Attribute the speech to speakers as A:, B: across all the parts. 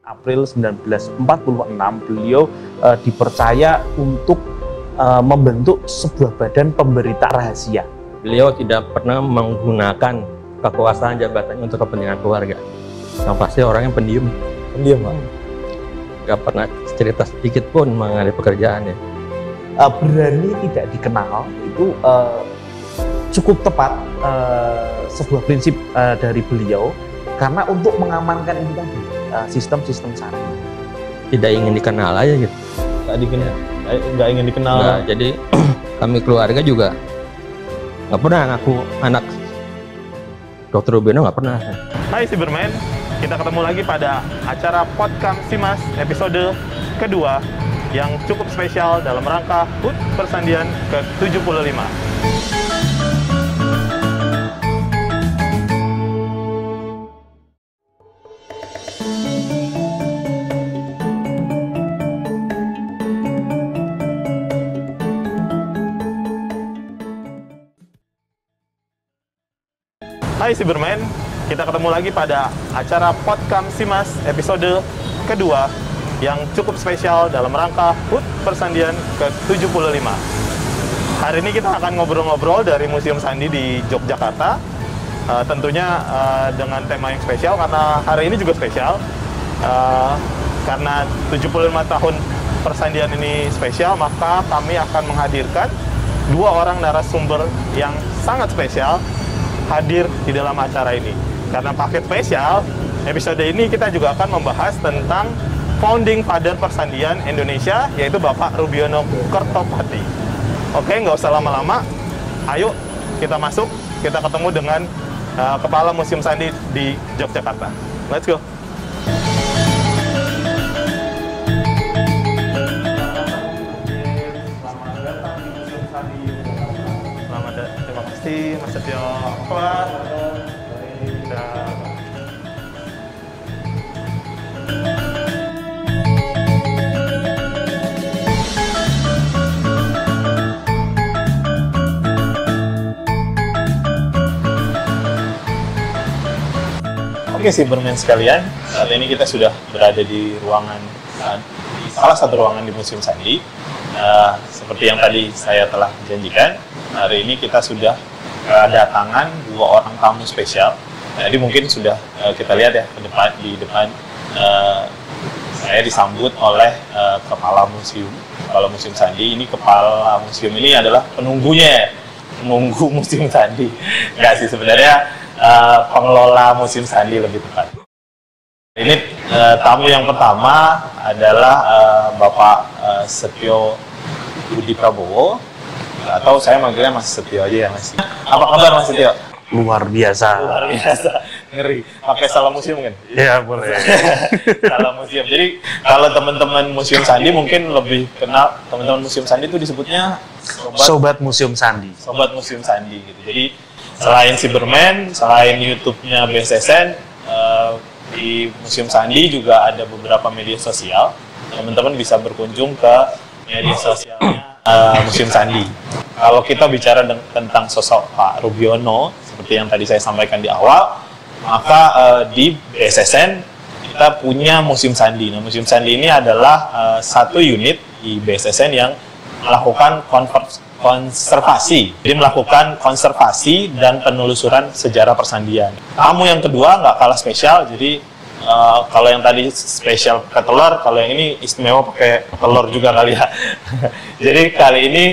A: April 1946 beliau dipercaya untuk membentuk sebuah badan pemberita rahasia.
B: Beliau tidak pernah menggunakan kekuasaan jabatannya untuk kepentingan keluarga. Yang pasti orangnya pendiam, Pak. Gak pernah cerita sedikit pun mengenai pekerjaannya.
A: Berani tidak dikenal itu cukup tepat sebuah prinsip dari beliau, karena untuk mengamankan itu tadi sistem-sistem sandi.
B: Tidak ingin dikenal aja gitu.
A: Nggak ingin dikenal.
B: Nggak, jadi kami keluarga juga nggak pernah ngaku anak Dr. Rubiono, nggak pernah.
C: Hai Cyberman, kita ketemu lagi pada acara Podcast Simas episode kedua yang cukup spesial dalam rangka HUT Persandian ke-75. Hai Cyberman, kita ketemu lagi pada acara Podcast Simas episode kedua yang cukup spesial dalam rangka HUT Persandian ke-75. Hari ini kita akan ngobrol-ngobrol dari Museum Sandi di Yogyakarta. Tentunya dengan tema yang spesial, karena hari ini juga spesial. Karena 75 tahun Persandian ini spesial, maka kami akan menghadirkan dua orang narasumber yang sangat spesial hadir di dalam acara ini. Karena paket spesial, episode ini kita juga akan membahas tentang founding father Persandian Indonesia, yaitu Bapak Rubiono Kertopati. Oke, nggak usah lama-lama, ayo kita masuk, kita ketemu dengan Kepala Museum Sandi di Yogyakarta. Let's go! Terima kasih Mas Setio. Apa? Oke Cybermen sekalian, saat ini kita sudah berada di ruangan, salah satu ruangan di Museum Sandi. Seperti yang tadi saya telah janjikan, hari ini kita sudah kedatangan dua orang tamu spesial. Jadi mungkin sudah kita lihat ya di depan saya disambut oleh Kepala Museum Sandi. Ini Kepala Museum ini adalah penunggu Museum Sandi. Enggak sih, sebenarnya pengelola Museum Sandi lebih tepat. Ini tamu yang pertama adalah Bapak Setio Budi Prabowo, atau saya manggilnya Mas Setio aja ya Mas. Apa kabar Mas Setio?
A: Luar biasa.
C: Luar biasa, ngeri. Pakai salam museum kan?
A: Iya, boleh.
C: Salam museum. Jadi kalau teman-teman Museum Sandi mungkin lebih kenal, teman-teman Museum Sandi itu disebutnya
A: Sobat Museum Sandi.
C: Sobat Museum Sandi gitu. Jadi selain Cyberman, selain YouTube-nya BSSN, di Museum Sandi juga ada beberapa media sosial. Teman-teman bisa berkunjung ke media sosialnya Museum Sandi. Kalau kita bicara tentang sosok Pak Rubiono, seperti yang tadi saya sampaikan di awal, maka di BSSN kita punya Museum Sandi. Nah, Museum Sandi ini adalah satu unit di BSSN yang melakukan konservasi. Jadi melakukan konservasi dan penelusuran sejarah Persandian. Tamu yang kedua nggak kalah spesial, jadi kalau yang tadi spesial pakai telur, kalau yang ini istimewa pakai telur juga kali ya. Jadi kali ini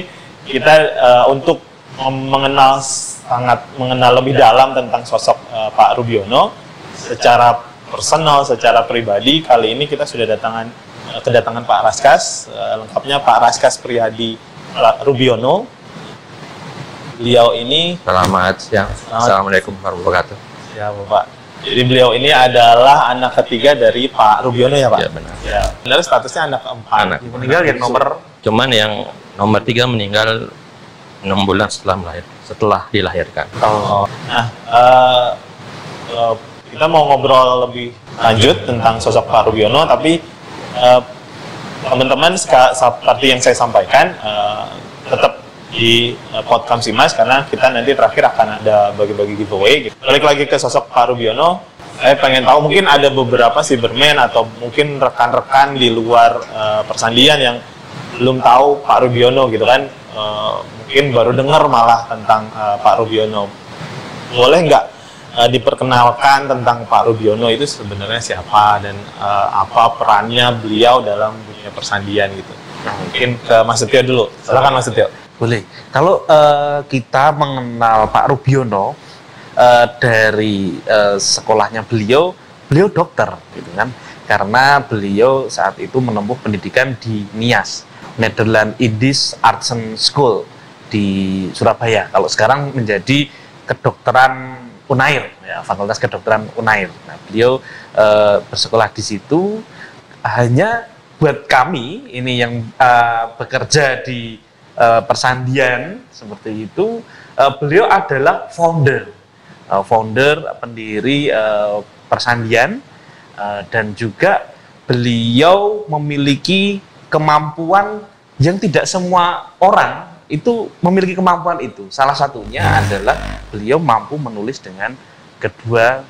C: kita untuk sangat mengenal lebih dalam tentang sosok Pak Rubiono secara personal, secara pribadi. Kali ini kita sudah kedatangan Pak Raskas, lengkapnya Pak Raskas Priyadi Rubiono. Beliau ini
B: Selamat siang. Assalamualaikum warahmatullahi wabarakatuh.
C: Ya Bapak. Jadi beliau ini adalah anak ketiga dari Pak Rubiono ya Pak?
B: Ya benar.
C: Ya, benar statusnya anak keempat.
B: Anak.
A: Meninggal yang nomor.
B: Cuman yang nomor 3 meninggal 6 bulan setelah dilahirkan.
C: Oh. Nah, kita mau ngobrol lebih lanjut tentang sosok Pak Rubiono, tapi teman-teman seperti yang saya sampaikan, tetap di Podcast Simas, karena kita nanti terakhir akan ada bagi-bagi giveaway gitu. Balik lagi ke sosok Pak Rubiono, Saya pengen tahu, mungkin ada beberapa Cyberman atau mungkin rekan-rekan di luar persandian yang belum tahu Pak Rubiono gitu kan, mungkin baru dengar malah tentang Pak Rubiono. Boleh nggak diperkenalkan tentang Pak Rubiono itu sebenarnya siapa dan apa perannya beliau dalam dunia persandian gitu? Nah, mungkin ke Mas Setio dulu. Silakan Mas Setio.
A: Boleh. Kalau kita mengenal Pak Rubiono dari sekolahnya beliau dokter, gitu kan? Karena beliau saat itu menempuh pendidikan di NIAS, Netherlands Indisch Artsen School di Surabaya. Kalau sekarang menjadi kedokteran Unair, ya, Fakultas Kedokteran Unair. Nah, beliau bersekolah di situ. Hanya buat kami ini yang bekerja di persandian seperti itu, beliau adalah founder pendiri persandian, dan juga beliau memiliki kemampuan yang tidak semua orang itu memiliki kemampuan itu. Salah satunya adalah beliau mampu menulis dengan kedua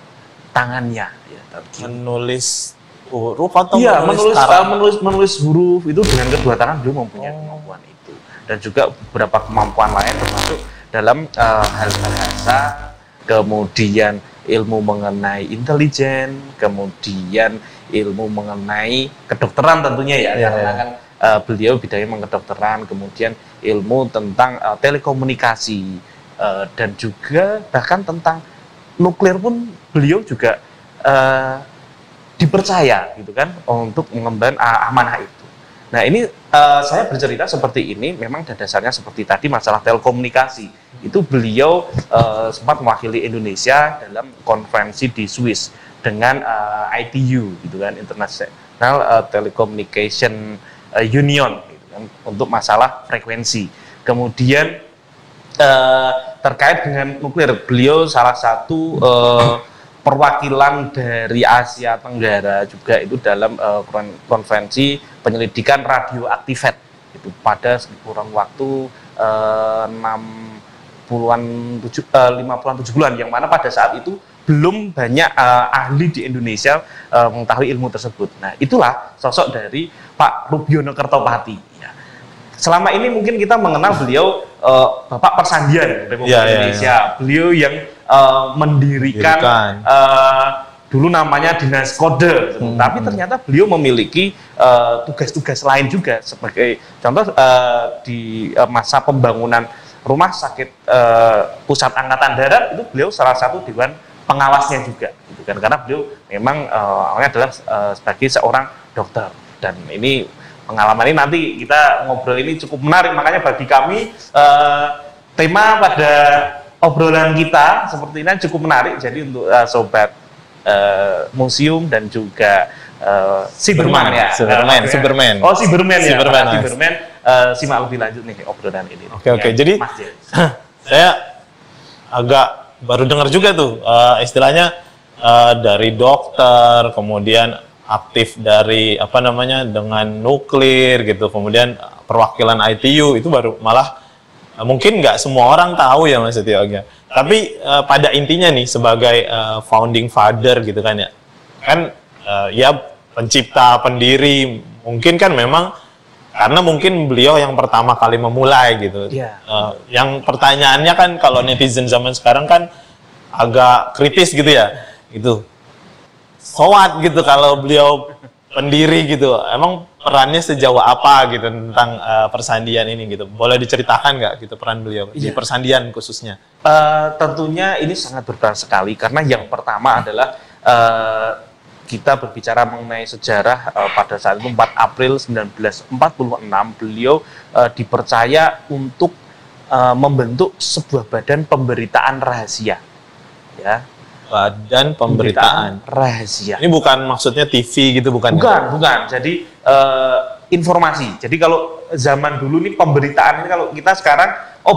A: tangannya, ya.
C: Menulis huruf atau
A: iya, menulis huruf itu dengan kedua tangan. Beliau mempunyai kemampuan itu, dan juga beberapa kemampuan lain termasuk dalam hal bahasa, kemudian ilmu mengenai intelijen, kemudian ilmu mengenai kedokteran tentunya ya, karena kan beliau bidangnya kedokteran, kemudian ilmu tentang telekomunikasi, dan juga bahkan tentang nuklir pun beliau juga dipercaya gitu kan untuk mengemban amanah itu. Nah, ini saya bercerita seperti ini memang dasarnya seperti tadi masalah telekomunikasi. Itu beliau sempat mewakili Indonesia dalam konferensi di Swiss dengan ITU gitu kan, International Telecommunication Union gitu kan, untuk masalah frekuensi. Kemudian terkait dengan nuklir, beliau salah satu perwakilan dari Asia Tenggara juga itu dalam konferensi penyelidikan radioaktifat itu pada kurang waktu 50-an yang mana pada saat itu belum banyak ahli di Indonesia mengetahui ilmu tersebut. Nah, itulah sosok dari Pak Rubiono Kertopati. Ya. Selama ini mungkin kita mengenal beliau Bapak Persandian Republik Indonesia. Beliau yang mendirikan dulu namanya Dinas Kode, tapi ternyata beliau memiliki tugas-tugas lain juga, sebagai contoh di masa pembangunan rumah sakit pusat Angkatan Darat itu beliau salah satu dewan pengawasnya juga, gitu kan, karena beliau memang awalnya adalah sebagai seorang dokter. Dan ini pengalaman ini nanti kita ngobrol ini cukup menarik, makanya bagi kami tema pada obrolan kita seperti ini cukup menarik. Jadi untuk sobat museum dan juga Cyberman ya.
C: Cyberman.
A: Oh, Cyberman ya. Cyberman, simak lebih lanjut nih obrolan ini.
C: Oke. Jadi saya agak baru dengar juga tuh istilahnya dari dokter, kemudian aktif dari dengan nuklir gitu, kemudian perwakilan ITU itu baru malah mungkin nggak semua orang tahu ya Mas Setio. Tapi pada intinya nih sebagai founding father gitu kan ya, kan ya pencipta, pendiri, mungkin kan memang karena mungkin beliau yang pertama kali memulai gitu. Yang pertanyaannya kan kalau netizen zaman sekarang kan agak kritis gitu ya, gitu. So what gitu kalau beliau pendiri gitu, emang perannya sejauh apa gitu tentang persandian ini gitu, boleh diceritakan nggak gitu peran beliau di persandian khususnya?
A: Tentunya ini sangat berperan sekali, karena yang pertama adalah kita berbicara mengenai sejarah. Pada saat itu 4 April 1946 beliau dipercaya untuk membentuk sebuah badan pemberitaan rahasia, ya.
C: Badan pemberitaan
A: rahasia.
C: Ini bukan maksudnya TV gitu, bukan?
A: Bukan. Jadi informasi. Jadi kalau zaman dulu nih pemberitaan ini, kalau kita sekarang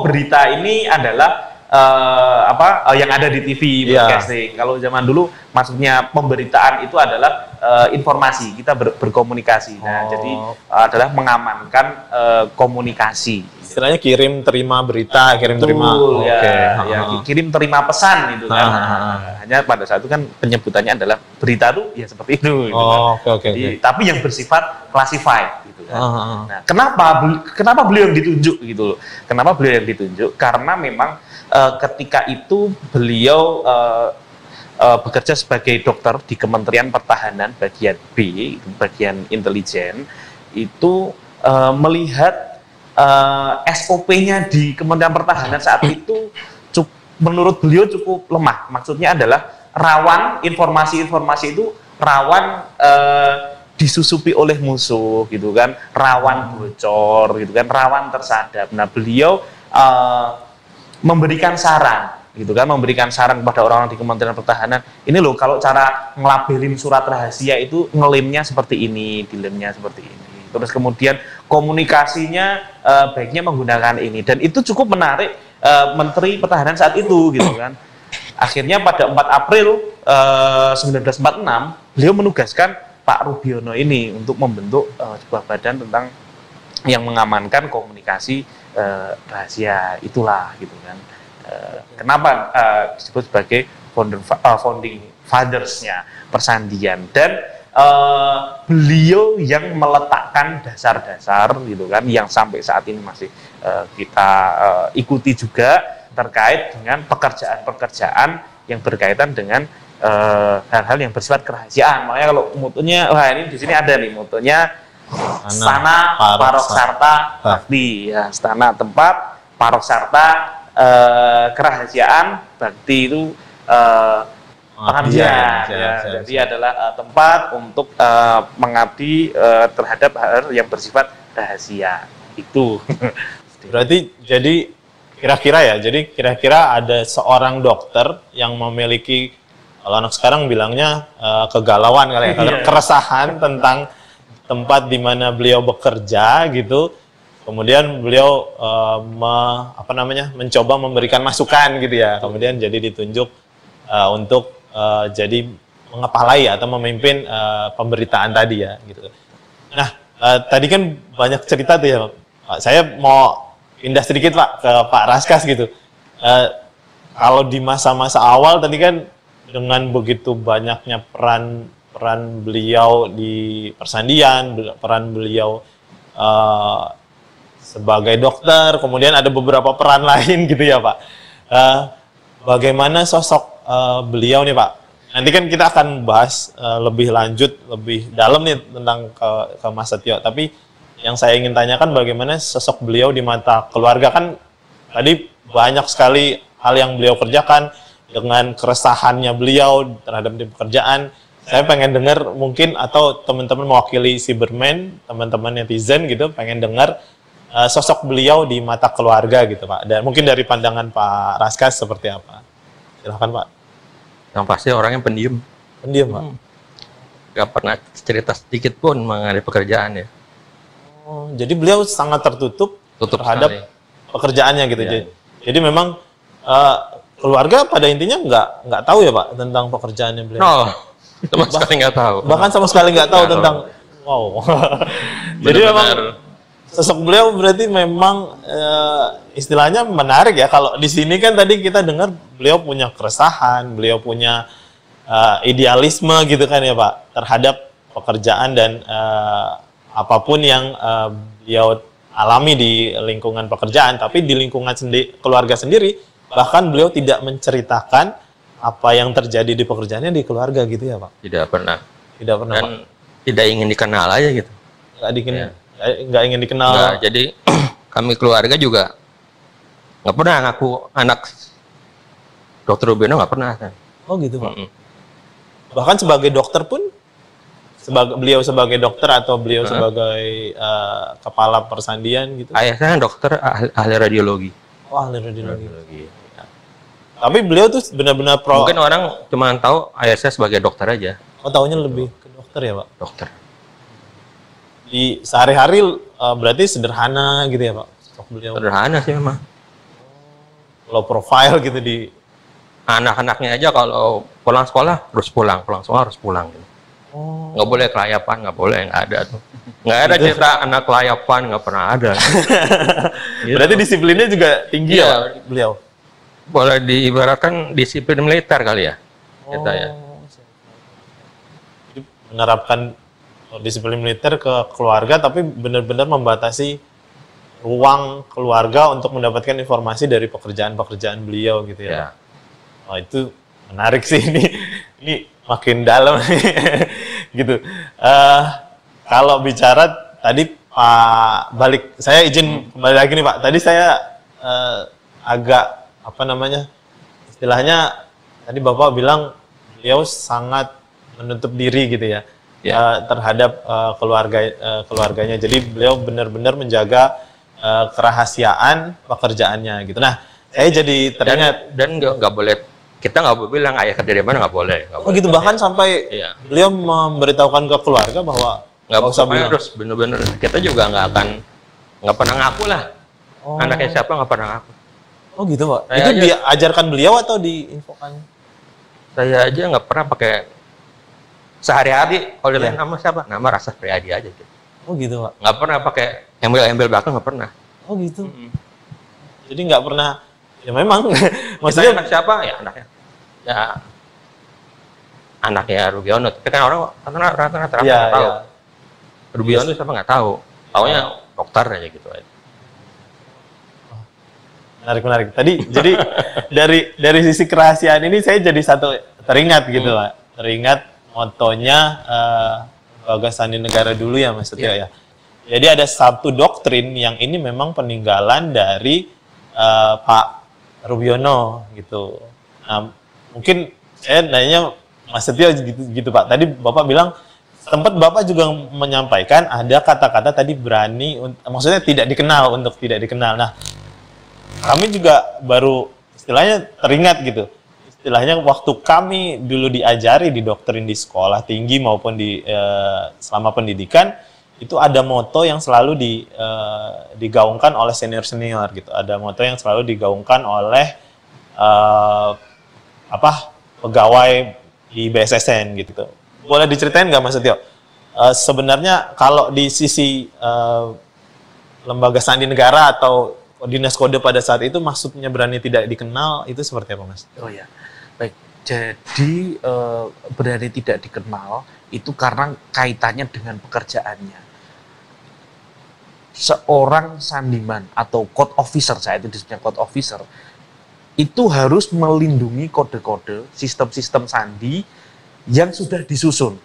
A: berita ini adalah yang ada di TV broadcasting. Kalau zaman dulu maksudnya pemberitaan itu adalah informasi, kita berkomunikasi. Nah, jadi adalah mengamankan komunikasi.
C: istilahnya kirim terima berita, kirim terima.
A: Betul, ya,
C: Oke.
A: ya, kirim terima pesan itu kan. Hanya pada saat itu kan penyebutannya adalah berita tuh ya seperti itu. Gitu kan.
C: Oke.
A: Tapi yang bersifat classified gitu kan. Nah, kenapa beliau yang ditunjuk gitu loh? Kenapa beliau yang ditunjuk? Karena memang ketika itu beliau bekerja sebagai dokter di Kementerian Pertahanan bagian B, bagian intelijen, itu melihat SOP-nya di Kementerian Pertahanan saat itu menurut beliau cukup lemah. Maksudnya adalah rawan informasi-informasi itu rawan disusupi oleh musuh gitu kan, rawan bocor gitu kan, rawan tersadap. Nah, beliau memberikan saran kepada orang-orang di Kementerian Pertahanan, ini loh kalau cara ngelabelin surat rahasia itu ngelimnya seperti ini, dilemnya seperti ini. Terus kemudian komunikasinya baiknya menggunakan ini, dan itu cukup menarik Menteri Pertahanan saat itu gitu kan. Akhirnya pada 4 April 1946 beliau menugaskan Pak Rubiono ini untuk membentuk sebuah badan tentang yang mengamankan komunikasi rahasia itulah gitu kan. Kenapa disebut sebagai founding fathers-nya persandian, dan beliau yang meletakkan dasar-dasar gitu kan yang sampai saat ini masih kita ikuti juga terkait dengan pekerjaan-pekerjaan yang berkaitan dengan hal-hal yang bersifat kerahasiaan. Makanya kalau mutunya, wah ini di sini ada nih mutunya Stana Paroksarta Bakti, ya, Stana tempat Paroksarta kerahasiaan, Bakti itu pengabdian. Jadi adalah tempat untuk mengabdi terhadap hal yang bersifat rahasia itu.
C: Berarti jadi kira-kira ada seorang dokter yang memiliki, kalau anak sekarang bilangnya kegalauan kali ya, keresahan tentang tempat di mana beliau bekerja gitu. Kemudian beliau mencoba memberikan masukan gitu ya. Kemudian jadi ditunjuk untuk jadi mengepalai atau memimpin pemberitaan tadi ya gitu. Nah, tadi kan banyak cerita tuh ya, Pak. Saya mau pindah sedikit Pak ke Pak Raskas gitu. Kalau di masa-masa awal tadi kan dengan begitu banyaknya peran beliau di persandian, peran beliau sebagai dokter, kemudian ada beberapa peran lain gitu ya Pak. Bagaimana sosok beliau nih Pak? Nanti kan kita akan bahas lebih lanjut, lebih dalam nih tentang ke Mas Setio. Tapi yang saya ingin tanyakan bagaimana sosok beliau di mata keluarga. Kan tadi banyak sekali hal yang beliau kerjakan dengan keresahannya beliau terhadap di pekerjaan. Saya pengen dengar mungkin, atau teman-teman mewakili Cyberman, teman-teman netizen gitu, pengen dengar sosok beliau di mata keluarga gitu Pak. Dan mungkin dari pandangan Pak Raskas seperti apa? Silahkan Pak.
B: Yang pasti orangnya pendiam.
C: Pendiam Pak?
B: Gak pernah cerita sedikit pun mengenai pekerjaan ya.
C: Oh, jadi beliau sangat tertutup terhadap sekali pekerjaannya gitu. Ya. Jadi memang keluarga pada intinya nggak tahu ya Pak tentang pekerjaannya beliau.
B: No, sama sekali nggak tahu.
C: Bahkan sama sekali nggak tahu tentang. Wow. Jadi memang sosok beliau berarti memang istilahnya menarik ya. Kalau di sini kan tadi kita dengar beliau punya keresahan, beliau punya idealisme gitu kan ya Pak terhadap pekerjaan dan apapun yang beliau alami di lingkungan pekerjaan. Tapi di lingkungan keluarga sendiri bahkan beliau tidak menceritakan apa yang terjadi di pekerjaannya di keluarga gitu ya Pak.
B: Tidak pernah.
C: Tidak pernah
B: dan
C: Pak.
B: Tidak ingin dikenal aja gitu.
C: Nggak ingin dikenal.
B: Nggak, jadi kami keluarga juga nggak pernah ngaku anak Dokter Rubiono, nggak pernah kan.
C: Oh gitu Pak. Bahkan sebagai dokter pun, beliau sebagai dokter atau beliau sebagai kepala persandian gitu.
B: Ayah saya dokter ahli radiologi.
C: Oh, ahli radiologi. Ya. Tapi beliau tuh benar-benar
B: mungkin orang cuma tahu ayah saya sebagai dokter aja.
C: Oh, taunya lebih ke dokter ya Pak?
B: Dokter.
C: Di sehari-hari berarti sederhana gitu ya Pak? Sosok beliau.
B: Sederhana sih memang.
C: Low profile gitu di
B: anak-anaknya aja kalau pulang sekolah harus pulang gitu.
C: Oh.
B: Nggak boleh kelayapan, nggak boleh, nggak ada tuh. Nggak ada cerita anak kelayapan, nggak pernah ada. Gitu.
C: Berarti disiplinnya juga tinggi
B: Iya.
C: ya beliau?
B: Boleh diibaratkan disiplin militer kali ya. Kita ya.
C: Jadi menerapkan disiplin militer ke keluarga, tapi benar-benar membatasi ruang keluarga untuk mendapatkan informasi dari pekerjaan-pekerjaan beliau gitu ya.
B: Ya.
C: Oh, itu menarik sih ini makin dalam nih. Gitu. Kalau bicara tadi Pak balik, saya izin kembali lagi nih Pak. Tadi saya agak apa namanya istilahnya tadi Bapak bilang beliau sangat menutup diri gitu ya, terhadap keluarganya. Jadi beliau benar-benar menjaga kerahasiaan pekerjaannya gitu. Nah, saya jadi teringat
B: Dan nggak boleh, kita nggak boleh bilang ayah kerja di mana, nggak boleh.
C: oh gitu, bahkan sampai
B: Iya.
C: beliau memberitahukan ke keluarga bahwa
B: Nggak
C: usah bilang.
B: harus bener-bener. Kita juga nggak pernah ngaku lah.
C: Oh.
B: Anaknya siapa nggak pernah ngaku.
C: Oh gitu Pak.
B: Saya
C: Itu
B: aja-
C: diajarkan beliau atau diinfokan?
B: Saya aja nggak pernah pakai sehari-hari. Kalau ditanya
C: Iya.
B: nama siapa, nama Rasa Priadi aja. Gitu.
C: Oh gitu Pak.
B: Nggak pernah pakai embel-embel belakang, nggak pernah.
C: Oh gitu. Jadi nggak pernah. Ya memang.
B: Maksudnya
C: Maksudnya
B: anak siapa? Ya anaknya. Ya anaknya Rubiono. Tapi kan orang rata-rata
C: Iya,
B: nggak tahu.
C: iya.
B: Rubiono siapa nggak tahu. Taunya dokter aja gitu aja.
C: Menarik. Tadi jadi dari sisi kerahasiaan ini saya jadi satu teringat gitu Pak. Teringat motonya Lembaga Sandi Negara dulu ya Mas Setio ya. Jadi ada satu doktrin yang ini memang peninggalan dari Pak Rubiono gitu. Nah, mungkin saya nanya Mas Setio gitu Pak. Tadi Bapak bilang tempat Bapak juga menyampaikan ada kata-kata tadi berani, maksudnya tidak dikenal untuk tidak dikenal. Nah, kami juga baru istilahnya teringat gitu. Istilahnya waktu kami dulu diajari di doktrin di sekolah tinggi maupun di selama pendidikan, itu ada moto yang selalu digaungkan oleh senior-senior gitu. Ada moto yang selalu digaungkan oleh pegawai di BSSN gitu. Boleh diceritain nggak Mas Setio? Sebenarnya kalau di sisi Lembaga Sandi Negara atau Dinas Kode pada saat itu maksudnya berani tidak dikenal itu seperti apa Mas?
A: Oh ya, baik. Jadi berani tidak dikenal itu karena kaitannya dengan pekerjaannya. Seorang sandiman atau code officer, saya itu disebutnya code officer, itu harus melindungi kode-kode sistem-sistem sandi yang sudah disusun.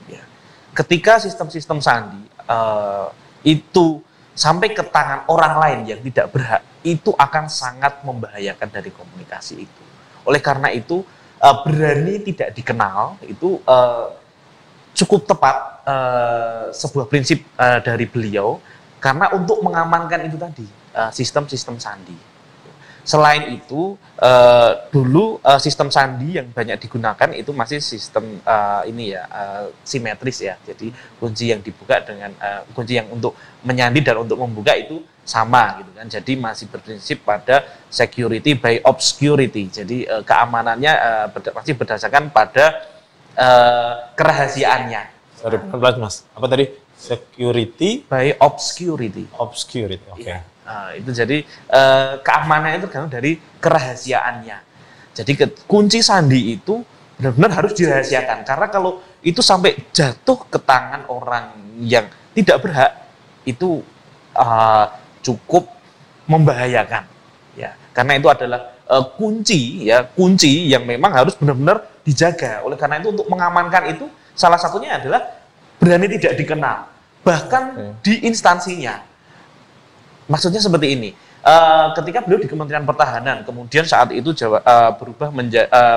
A: Ya. Ketika sistem-sistem sandi itu sampai ke tangan orang lain yang tidak berhak, itu akan sangat membahayakan dari komunikasi itu. Oleh karena itu, berani tidak dikenal itu cukup tepat sebuah prinsip dari beliau, karena untuk mengamankan itu tadi, sistem-sistem sandi. Selain itu, dulu sistem sandi yang banyak digunakan itu masih sistem simetris ya. Jadi kunci yang dibuka dengan kunci yang untuk menyandi dan untuk membuka itu sama gitu kan. Jadi masih berprinsip pada security by obscurity. Jadi keamanannya masih berdasarkan pada kerahasiaannya.
C: Sorry, pelan-pelan Mas. Apa tadi? Security
A: By obscurity.
C: obscurity. Oke.
A: Ya. Nah, itu jadi keamanan itu tergantung dari kerahasiaannya. Jadi kunci sandi itu benar-benar harus dirahasiakan, karena kalau itu sampai jatuh ke tangan orang yang tidak berhak itu cukup membahayakan. Ya, karena itu adalah kunci yang memang harus benar-benar dijaga. Oleh karena itu untuk mengamankan itu salah satunya adalah berani tidak dikenal, bahkan di instansinya. Maksudnya seperti ini, ketika beliau di Kementerian Pertahanan, kemudian saat itu berubah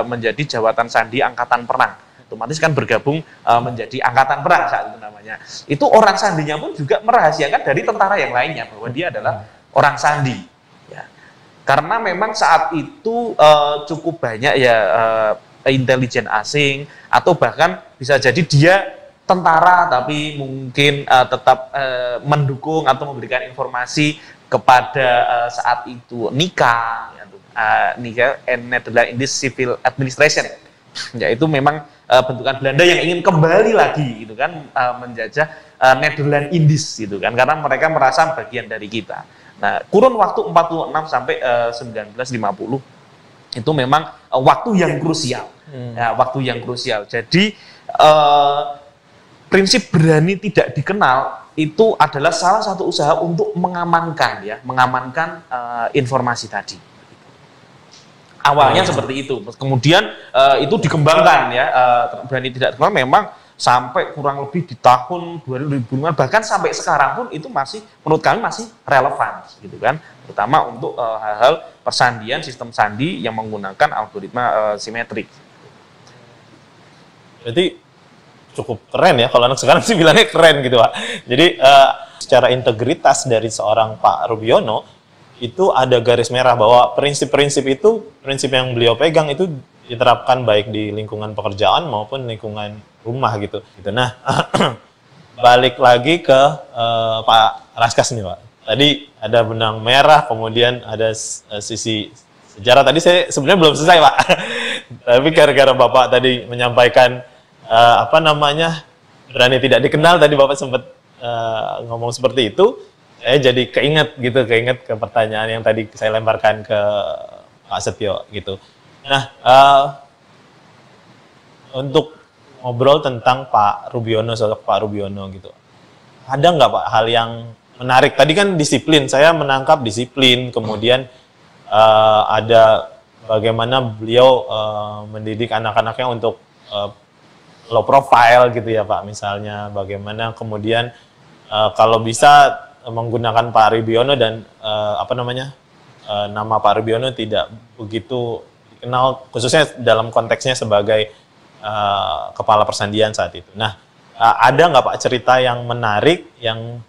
A: menjadi Jawatan Sandi Angkatan Perang, otomatis kan bergabung menjadi Angkatan Perang saat itu namanya. Itu orang sandinya pun juga merahasiakan dari tentara yang lainnya bahwa dia adalah orang sandi. Ya. Karena memang saat itu cukup banyak ya intelijen asing, atau bahkan bisa jadi dia tentara tapi mungkin tetap mendukung atau memberikan informasi kepada saat itu Nika in Netherlands in this civil administration, yaitu memang bentukan Belanda yang ingin kembali lagi gitu kan menjajah Nederland Indies gitu kan, karena mereka merasa bagian dari kita. Nah, kurun waktu 46 sampai 1950 itu memang waktu yang krusial. Ya, waktu yang krusial. Jadi prinsip berani tidak dikenal itu adalah salah satu usaha untuk mengamankan informasi tadi. Awalnya seperti itu, kemudian itu dikembangkan ya, berani tidak dikenal memang sampai kurang lebih di tahun 2000-an, bahkan sampai sekarang pun itu masih, menurut kami masih relevan gitu kan, terutama untuk hal-hal persandian, sistem sandi yang menggunakan algoritma simetrik.
C: Berarti cukup keren ya, kalau anak sekarang sih bilangnya keren gitu Pak. Jadi secara integritas dari seorang Pak Rubiono itu ada garis merah bahwa prinsip-prinsip itu, prinsip yang beliau pegang itu diterapkan baik di lingkungan pekerjaan maupun lingkungan rumah gitu. Nah, balik lagi ke Pak Raskas nih Pak. Tadi ada benang merah, kemudian ada sisi sejarah. Tadi saya sebenarnya belum selesai Pak. Tapi gara-gara Bapak tadi menyampaikan berani tidak dikenal, tadi Bapak sempat ngomong seperti itu. Saya jadi keinget ke pertanyaan yang tadi saya lemparkan ke Pak Setio gitu. Nah, untuk ngobrol tentang Pak Rubiono, sosok Pak Rubiono gitu, ada nggak Pak hal yang menarik? Tadi kan disiplin, saya menangkap disiplin, kemudian ada bagaimana beliau mendidik anak-anaknya untuk low profile gitu ya Pak, misalnya bagaimana kemudian kalau bisa menggunakan Pak Rubiono dan nama Pak Rubiono tidak begitu dikenal, khususnya dalam konteksnya sebagai kepala persandian saat itu. Nah, ada nggak Pak cerita yang menarik yang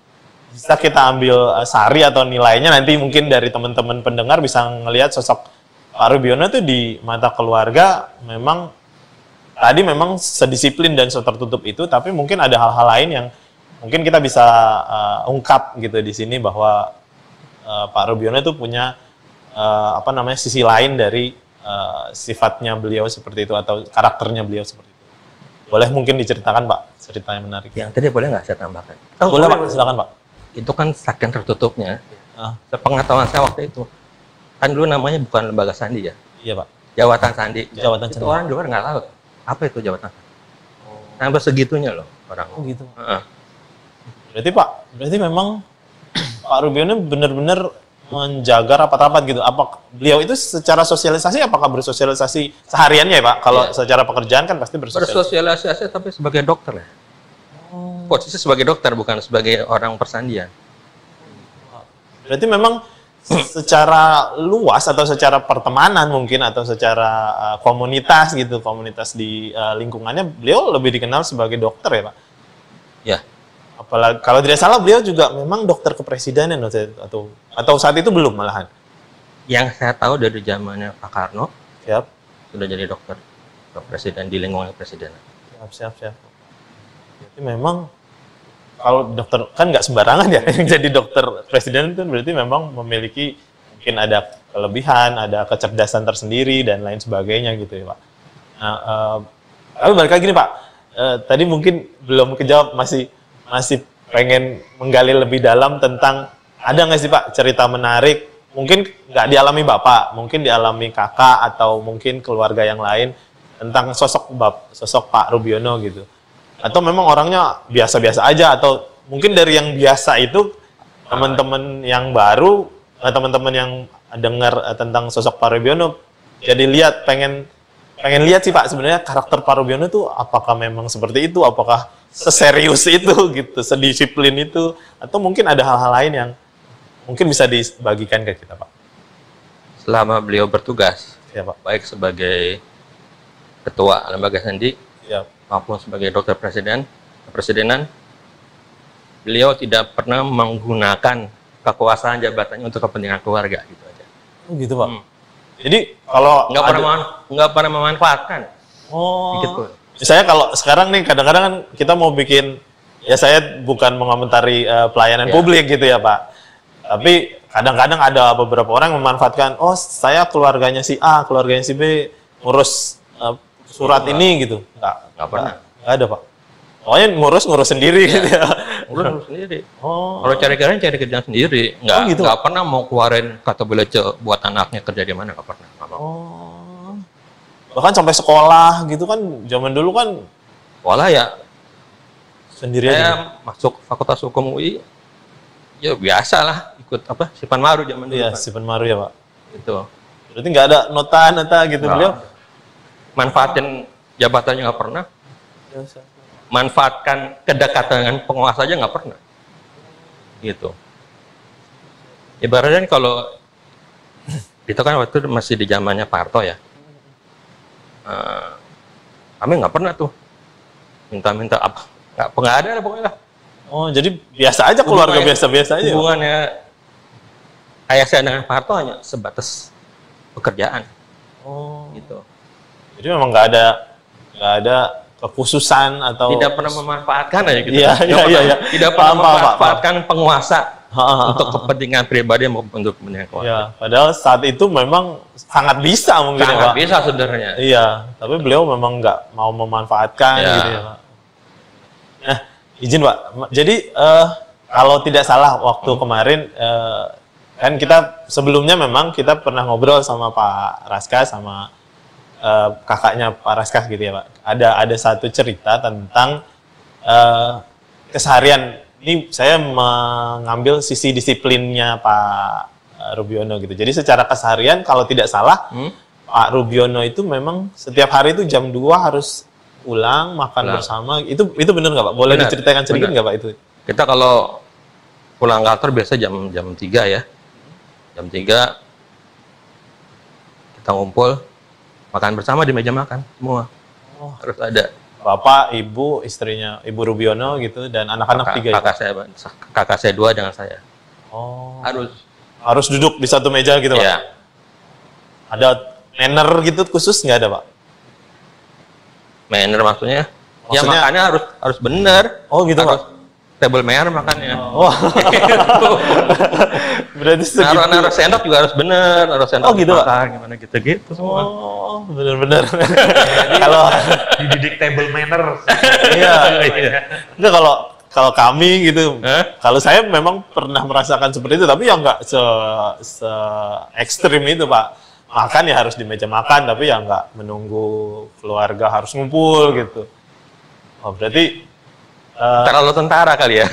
C: bisa kita ambil sari atau nilainya, nanti mungkin dari teman-teman pendengar bisa ngelihat sosok Pak Rubiono itu di mata keluarga memang tadi memang sedisiplin dan setertutup itu, tapi mungkin ada hal-hal lain yang mungkin kita bisa ungkap gitu di sini bahwa Pak Rubiono itu punya sisi lain dari sifatnya beliau seperti itu atau karakternya beliau seperti itu. Boleh mungkin diceritakan Pak cerita yang menarik.
B: Yang tadi boleh nggak saya tambahkan?
C: Boleh Pak, silakan Pak.
B: Itu kan saking tertutupnya. Sepengetahuan saya waktu itu, kan dulu namanya bukan lembaga sandi ya.
C: Iya Pak.
B: Jawatan sandi.
C: Jawatan
B: itu
C: sandi.
B: Orang luar nggak tahu apa itu jawatan sandi. Sampai segitunya loh orang.
C: Oh gitu. Berarti memang Pak Rubiono benar-benar menjaga rapat-rapat gitu. Apa beliau itu secara sosialisasi, apakah bersosialisasi sehariannya ya Pak? Kalau secara pekerjaan kan pasti
B: bersosialisasi tapi sebagai dokter ya. Posisi sebagai dokter, bukan sebagai orang persandian.
C: Berarti memang secara luas atau secara pertemanan mungkin atau secara komunitas gitu, komunitas di lingkungannya beliau lebih dikenal sebagai dokter ya Pak?
B: Ya.
C: Apalagi kalau tidak salah beliau juga memang dokter kepresidenan atau saat itu belum malahan.
B: Yang saya tahu dari zamannya Pak Karno,
C: siap,
B: sudah jadi dokter presiden di lingkungan presiden.
C: Siap. Jadi memang kalau dokter kan nggak sembarangan ya yang jadi dokter presiden itu berarti memang memiliki mungkin ada kelebihan, ada kecerdasan tersendiri dan lain sebagainya gitu ya Pak. Nah, lalu balik lagi nih Pak, tadi mungkin belum kejawab, masih pengen menggali lebih dalam tentang ada nggak sih Pak cerita menarik, mungkin nggak dialami Bapak, mungkin dialami kakak atau mungkin keluarga yang lain tentang sosok Pak Rubiono gitu. Atau memang orangnya biasa-biasa aja, atau mungkin dari yang biasa itu teman-teman yang baru, teman-teman yang dengar tentang sosok Pak Rubiono jadi pengen lihat sih Pak sebenarnya karakter Pak Rubiono itu apakah memang seperti itu, apakah seserius itu gitu, sedisiplin itu, atau mungkin ada hal-hal lain yang mungkin bisa dibagikan ke kita Pak.
B: Selama beliau bertugas,
C: ya Pak,
B: baik sebagai ketua lembaga sandi,
C: ya,
B: maupun sebagai dokter kepresidenan, beliau tidak pernah menggunakan kekuasaan jabatannya untuk kepentingan keluarga gitu aja.
C: Oh gitu Pak. Jadi kalau
B: nggak pernah memanfaatkan. Gitu.
C: Saya kalau sekarang nih kadang-kadang kan kita mau bikin, ya saya bukan mengomentari pelayanan publik gitu ya Pak. Tapi kadang-kadang ada beberapa orang yang memanfaatkan, oh saya keluarganya si A, keluarganya si B, ngurus surat ini gitu?
B: Nggak pernah.
C: Nggak ada, Pak. Pokoknya ngurus sendiri gitu ya.
B: Ngurus sendiri.
C: Oh.
B: Kalau cari kerjaan sendiri. Nggak
C: gitu?
B: nggak pernah mau keluarin kata belajar buat anaknya kerja di mana, nggak pernah. Nggak mau.
C: Oh. Bahkan sampai sekolah gitu kan, zaman dulu kan
B: Sekolah ya,
C: sendiri aja.
B: saya masuk Fakultas Hukum UI, ya biasa lah ikut Sipan Maru zaman dulu.
C: Iya,
B: kan.
C: Sipan Maru ya, Pak.
B: Gitu.
C: Berarti nggak ada nota gitu
B: Nggak.
C: beliau?
B: Manfaatin jabatannya nggak pernah. Manfaatkan kedekatan dengan penguasa aja nggak pernah. Gitu. Ibaratnya kalau itu kan waktu itu masih di zamannya Pak Harto ya. Kami nggak pernah tuh minta-minta apa, nggak ada lah pokoknya lah.
C: Oh, jadi biasa aja, keluarga biasa-biasa aja.
B: Hubungannya ayah saya dengan Pak Harto hanya sebatas pekerjaan.
C: Oh,
B: Gitu.
C: jadi memang nggak ada kekhususan atau
B: Tidak pernah memanfaatkan aja gitu.
C: Iya, iya.
B: Tidak pernah memanfaatkan penguasa untuk kepentingan pribadi maupun untuk kepentingan keluarga.
C: Ya, padahal saat itu memang sangat bisa mungkin ya,
B: Sangat
C: Pak.
B: bisa sebenarnya.
C: Iya, tapi beliau memang nggak mau memanfaatkan
B: Ya.
C: gitu ya, Pak. Nah, izin Pak. Jadi kalau tidak salah waktu kemarin kan kita sebelumnya memang kita pernah ngobrol sama Pak Raska sama kakaknya Pak Raska gitu ya, Pak. Ada satu cerita tentang keseharian. Ini saya mengambil sisi disiplinnya Pak Rubiono gitu. Jadi secara keseharian kalau tidak salah Pak Rubiono itu memang setiap hari itu jam 2 harus pulang makan bersama. Itu benar nggak, Pak? Boleh
B: Benar,
C: diceritakan sedikit
B: benar.
C: nggak, Pak, itu?
B: Kita kalau pulang kantor biasa jam 3 ya. Jam 3 kita ngumpul makan bersama di meja makan semua.
C: Oh.
B: Harus ada.
C: Bapak, Ibu, istrinya Ibu Rubiono gitu dan anak-anak 3 ya?
B: Kakak saya 2 dengan saya.
C: Oh.
B: Harus
C: Duduk di satu meja gitu, Pak?
B: ya.
C: Ada manner gitu khusus nggak ada, Pak?
B: Manner maksudnya? Ya
C: Maksudnya-
B: makannya harus benar.
C: Oh, gitu,
B: harus
C: Pak?
B: table manner makannya.
C: Oh. Berarti segitu.
B: Naruh sendok juga harus benar, naruh sendok
C: Oh, gitu, Pak?
B: makan, gimana gitu semua.
C: Oh, benar-benar. Kalau
A: Dididik table manner.
C: iya. Enggak, kalau kami gitu.
B: Hah?
C: Kalau saya memang pernah merasakan seperti itu, tapi ya nggak se ekstrim itu, Pak. Makan ya harus di meja makan, tapi ya nggak menunggu keluarga harus ngumpul gitu. Oh, berarti
B: Terlalu tentara kali ya.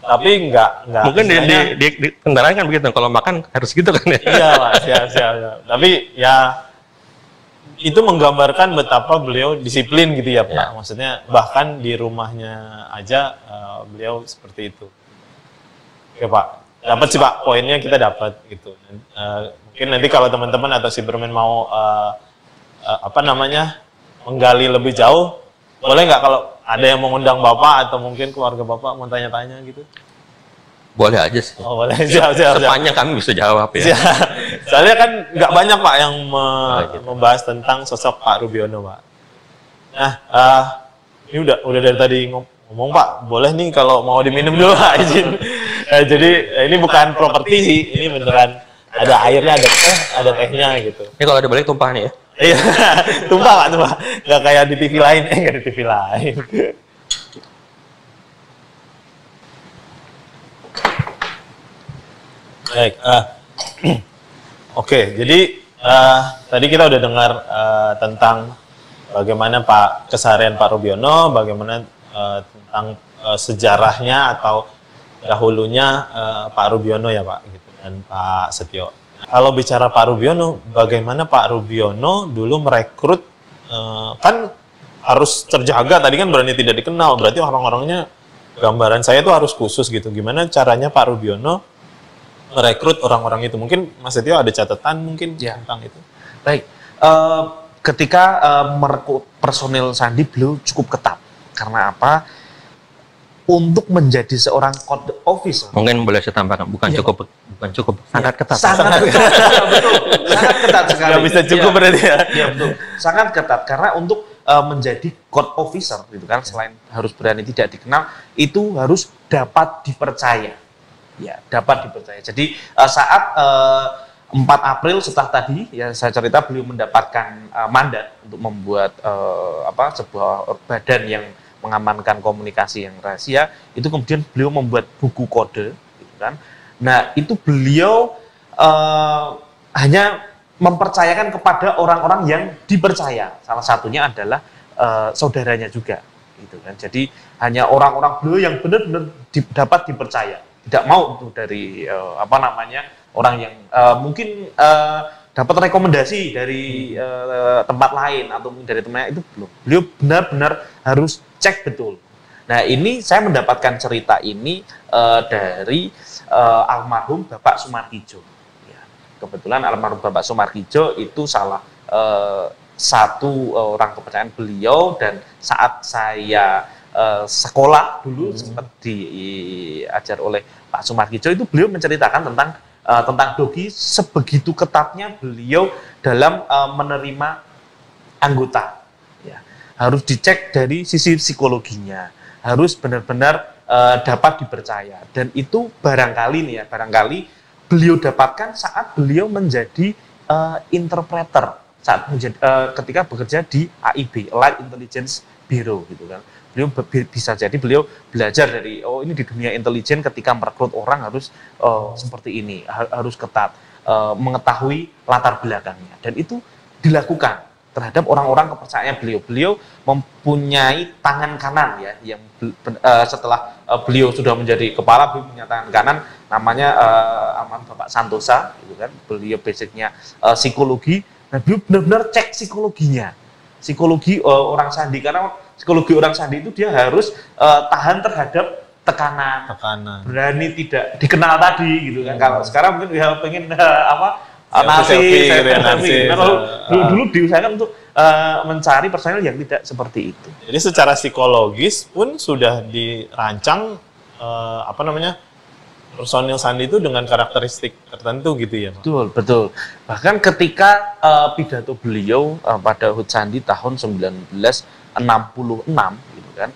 C: tapi nggak
B: Mungkin
C: istilahnya-
B: di kendaraan kan begitu. Kalau makan harus gitu kan ya.
C: Iya, Pak, siap. Tapi ya itu menggambarkan betapa beliau disiplin gitu ya, Pak.
B: Ya.
C: Maksudnya bahkan di rumahnya aja beliau seperti itu. Oke, Pak. Dapat sih, Pak. Poinnya kita dapat gitu. Mungkin nanti kalau teman-teman atau si Bermen mau menggali lebih jauh, boleh nggak kalau ada yang mengundang Bapak atau mungkin keluarga Bapak mau tanya-tanya gitu?
B: Boleh aja sih.
C: Oh, boleh. Siap.
B: Sepanjang kami bisa jawab ya.
C: Ya, soalnya kan nggak banyak, Pak, yang
B: gitu.
C: membahas tentang sosok Pak Rubiono, Pak. Nah, ini udah dari tadi ngomong, Pak. Boleh nih kalau mau diminum dulu, Pak, izin. Jadi ini bukan properti sih, ini beneran ada airnya, ada tehnya gitu.
B: Ini kalau dibalik tumpah nih ya.
C: Iya, tumpah, Pak, tumpah. Nggak kayak di TV lain, nggak di TV lain. Baik, oke, jadi tadi kita udah dengar tentang bagaimana keseharian Pak Rubiono, bagaimana tentang sejarahnya atau dahulunya Pak Rubiono ya, Pak, gitu, dan Pak Setio. Kalau bicara Pak Rubiono, bagaimana Pak Rubiono dulu merekrut, kan harus terjaga, tadi kan berani tidak dikenal, berarti orang-orangnya, gambaran saya tuh harus khusus gitu. Gimana caranya Pak Rubiono merekrut orang-orang itu? Mungkin Mas Setio ada catatan mungkin tentang itu?
A: Baik, ketika merekrut personil Sandi, beliau cukup ketat. Karena apa? Untuk menjadi seorang code officer.
B: Mungkin boleh saya tambahkan, bukan cukup, sangat ketat.
A: Sangat ketat, betul. Sangat ketat sekali.
C: Nggak bisa cukup berarti ya?
A: Iya, betul. Sangat ketat, karena untuk menjadi code officer, gitu kan, selain harus berani tidak dikenal, itu harus dapat dipercaya. Ya, dapat dipercaya. Jadi saat 4 April setelah tadi ya saya cerita beliau mendapatkan mandat untuk membuat sebuah badan yang mengamankan komunikasi yang rahasia, itu kemudian beliau membuat buku kode gitu kan. Nah, itu beliau hanya mempercayakan kepada orang-orang yang dipercaya. Salah satunya adalah saudaranya juga gitu kan. Jadi hanya orang-orang beliau yang benar-benar dapat dipercaya. Tidak mau itu dari orang yang mungkin dapat rekomendasi dari tempat lain atau dari temannya, itu belum. Beliau benar-benar harus cek betul. Nah, ini saya mendapatkan cerita ini dari almarhum Bapak Sumarkijo. Ya, kebetulan almarhum Bapak Sumarkijo itu salah satu orang kepercayaan beliau, dan saat saya sekolah dulu sempat diajar oleh Pak Sumarkijo, itu beliau menceritakan tentang Dogi, sebegitu ketatnya beliau dalam menerima anggota. Ya, harus dicek dari sisi psikologinya, harus benar-benar dapat dipercaya, dan itu barangkali beliau dapatkan saat beliau menjadi interpreter, saat ketika bekerja di AIB, Allied Intelligence Bureau gitu kan. Beliau bisa jadi beliau belajar dari ini di dunia intelijen ketika merekrut orang harus seperti ini, harus ketat, mengetahui latar belakangnya, dan itu dilakukan terhadap orang-orang kepercayaan beliau. Beliau mempunyai tangan kanan ya, yang setelah beliau sudah menjadi kepala, beliau punya tangan kanan namanya Bapak Santosa gitu kan. Beliau basicnya psikologi. Nah, beliau benar-benar cek psikologi orang sandi, karena psikologi orang sandi itu dia harus tahan terhadap tekanan, berani tidak dikenal tadi gitu kan. Kalau sekarang mungkin dia pengen selfie. Dulu diusahakan untuk mencari personil yang tidak seperti itu.
C: Jadi secara psikologis pun sudah dirancang personil sandi itu dengan karakteristik tertentu gitu ya, Pak?
A: Betul. Bahkan ketika pidato beliau pada HUT Sandi tahun 1966 gitu kan,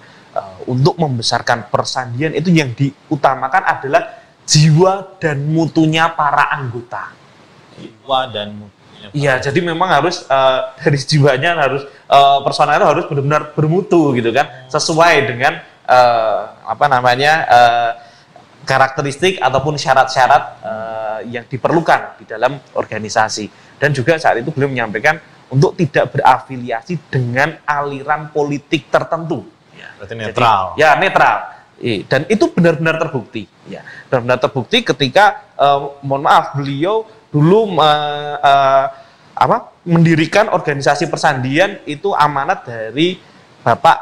A: untuk membesarkan persandian, itu yang diutamakan adalah jiwa dan mutunya para anggota.
C: Jiwa dan mutunya.
A: Iya, jadi memang harus dari jiwanya harus personelnya harus benar-benar bermutu gitu kan, sesuai dengan karakteristik ataupun syarat-syarat yang diperlukan di dalam organisasi. Dan juga saat itu beliau menyampaikan untuk tidak berafiliasi dengan aliran politik tertentu. Ya,
C: berarti netral.
A: Jadi, ya, netral. Dan itu benar-benar terbukti. Ya, benar-benar terbukti ketika, mohon maaf, beliau dulu mendirikan organisasi persandian itu amanat dari Bapak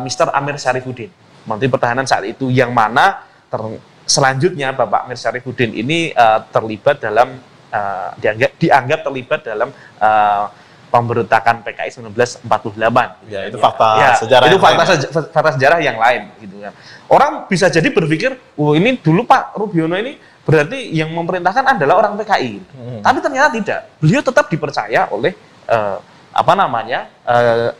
A: Mr. Amir Syarifuddin, Menteri Pertahanan saat itu, yang mana selanjutnya Bapak Amir Syarifuddin ini terlibat dalam dianggap terlibat dalam pemberontakan PKI 1948.
C: Ya, itu fakta sejarah.
A: Itu fakta sejarah yang lain gitu kan. Orang bisa jadi berpikir, ini dulu Pak Rubiono ini berarti yang memerintahkan adalah orang PKI. Tapi ternyata tidak. Beliau tetap dipercaya oleh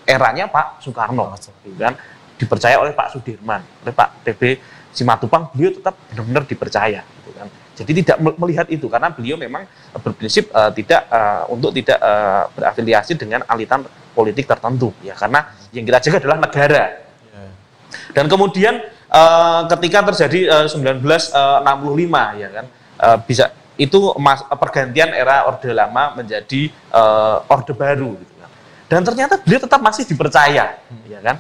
A: eranya Pak Soekarno, gitu kan. Dipercaya oleh Pak Sudirman, oleh Pak TB Simatupang, beliau tetap benar-benar dipercaya gitu kan. Jadi tidak melihat itu, karena beliau memang berprinsip tidak berafiliasi dengan aliran politik tertentu ya, karena yang kita jaga adalah negara. Dan kemudian ketika terjadi 1965 ya kan, bisa itu pergantian era Orde Lama menjadi Orde Baru gitu kan. Dan ternyata beliau tetap masih dipercaya ya kan.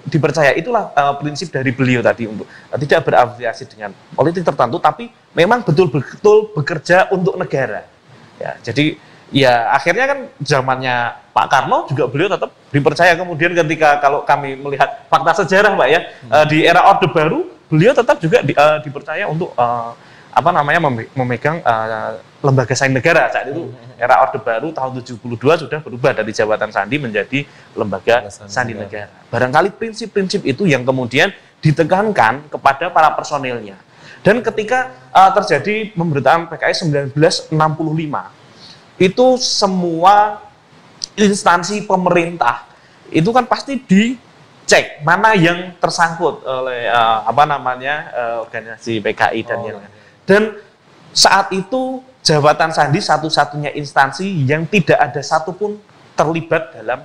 A: Dipercaya, itulah prinsip dari beliau tadi, untuk tidak berafiliasi dengan politik tertentu, tapi memang betul-betul bekerja untuk negara. Ya, jadi ya akhirnya kan zamannya Pak Karno juga beliau tetap dipercaya. Kemudian ketika kalau kami melihat fakta sejarah Pak ya, di era Orde Baru beliau tetap juga dipercaya untuk memegang lembaga saing negara. Saat itu era Orde Baru tahun 72 sudah berubah dari jabatan sandi menjadi lembaga sandi negara. Barangkali prinsip-prinsip itu yang kemudian ditekankan kepada para personilnya. Dan ketika terjadi pemberontakan PKI 1965, itu semua instansi pemerintah itu kan pasti dicek mana yang tersangkut oleh organisasi PKI dan yang lain. Dan saat itu jabatan Sandi satu-satunya instansi yang tidak ada satupun terlibat dalam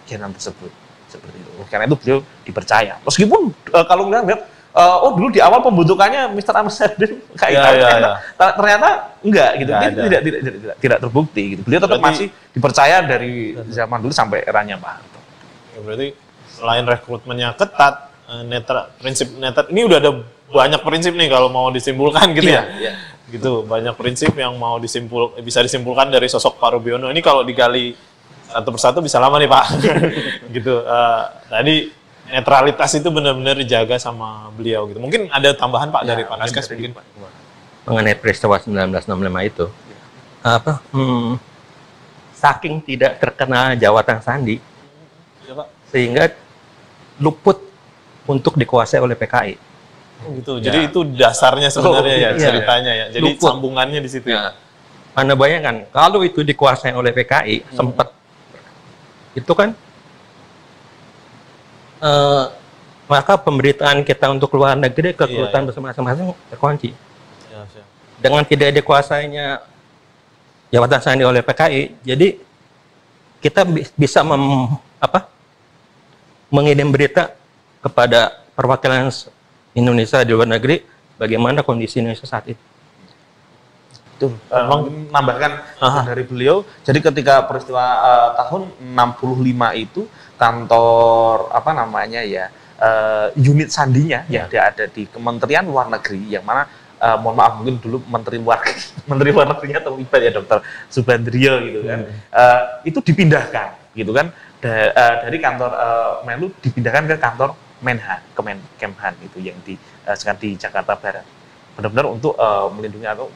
A: kegiatan tersebut. Seperti itu. Karena itu beliau dipercaya. Meskipun kalau melihat dulu di awal pembentukannya Mr. Ahmad Sadin ternyata enggak gitu. Tidak terbukti gitu. Beliau tetap masih dipercaya dari zaman dulu sampai eranya Pak Harto.
C: Ya, berarti selain rekrutmennya ketat, prinsip netral ini udah ada banyak prinsip nih kalau mau disimpulkan gitu ya. Gitu, banyak prinsip yang mau bisa disimpulkan dari sosok Pak Rubiono. Ini kalau digali satu persatu bisa lama nih Pak. Gitu. Tadi netralitas itu benar-benar dijaga sama beliau gitu. Mungkin ada tambahan Pak dari Pak Kaskas mungkin Pak.
B: Mengenai peristiwa 1965 itu, saking tidak terkena jawatan Sandi,
C: ya, Pak.
B: Sehingga luput untuk dikuasai oleh PKI.
C: Gitu. Jadi itu dasarnya sebenarnya ceritanya ya. Jadi
B: luput.
C: sambungannya di situ ya.
B: Anda bayangkan kalau itu dikuasai oleh PKI sempat itu kan maka pemberitaan kita untuk luar negeri ke kedutaan masing-masing terkunci. Dengan tidak dikuasainya jabatan Sandi oleh PKI, jadi kita bisa mengirim berita kepada perwakilan Indonesia di luar negeri bagaimana kondisi Indonesia saat itu.
A: Itu menambahkan dari beliau. Jadi ketika peristiwa tahun 65 itu kantor unit Sandinya yang ada di Kementerian Luar Negeri yang mana mohon maaf mungkin dulu Menteri Luar Negerinya terlibat ya Dr. Subandrio gitu kan. Itu dipindahkan gitu kan dari kantor Menlu dipindahkan ke kantor Menhan, Kemhan itu yang sekarang di Jakarta Barat. Benar-benar untuk melindungi atau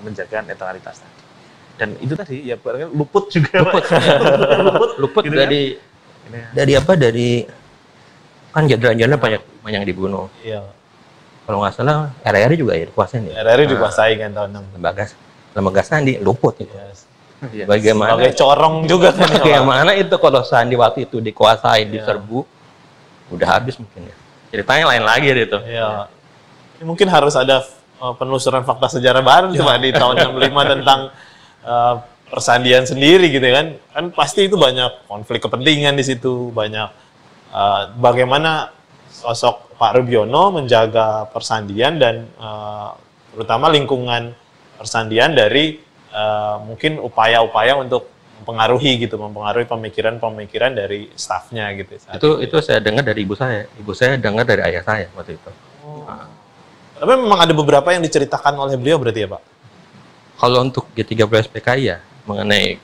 A: menjaga netralitas tadi. Dan itu tadi ya luput juga. Luput gitu
B: dari dari kan jenderal-jenderal banyak yang dibunuh.
C: Iya.
B: Kalau nggak salah RRI juga ya dikuasain ya.
C: RRI dikuasai kan tahun 60.
B: Lembaga Sandi luput itu.
C: Yes.
B: Bagaimana?
C: Sebagai corong juga kan.
B: Bagaimana itu kalau Sandi waktu itu dikuasai, diserbu, udah habis mungkin ya. Ceritanya lain lagi itu.
C: Iya. Mungkin harus ada penelusuran fakta sejarah baru Pak di tahun 65 tentang persandian sendiri gitu kan. Kan pasti itu banyak konflik kepentingan di situ, banyak bagaimana sosok Pak Rubiono menjaga persandian dan terutama lingkungan persandian dari mungkin upaya-upaya untuk mempengaruhi pemikiran dari stafnya gitu.
B: Itu saya dengar dari ibu saya. Ibu saya dengar dari ayah saya waktu itu.
C: Tapi memang ada beberapa yang diceritakan oleh beliau berarti ya Pak?
B: Kalau untuk G13 PKI ya, mengenai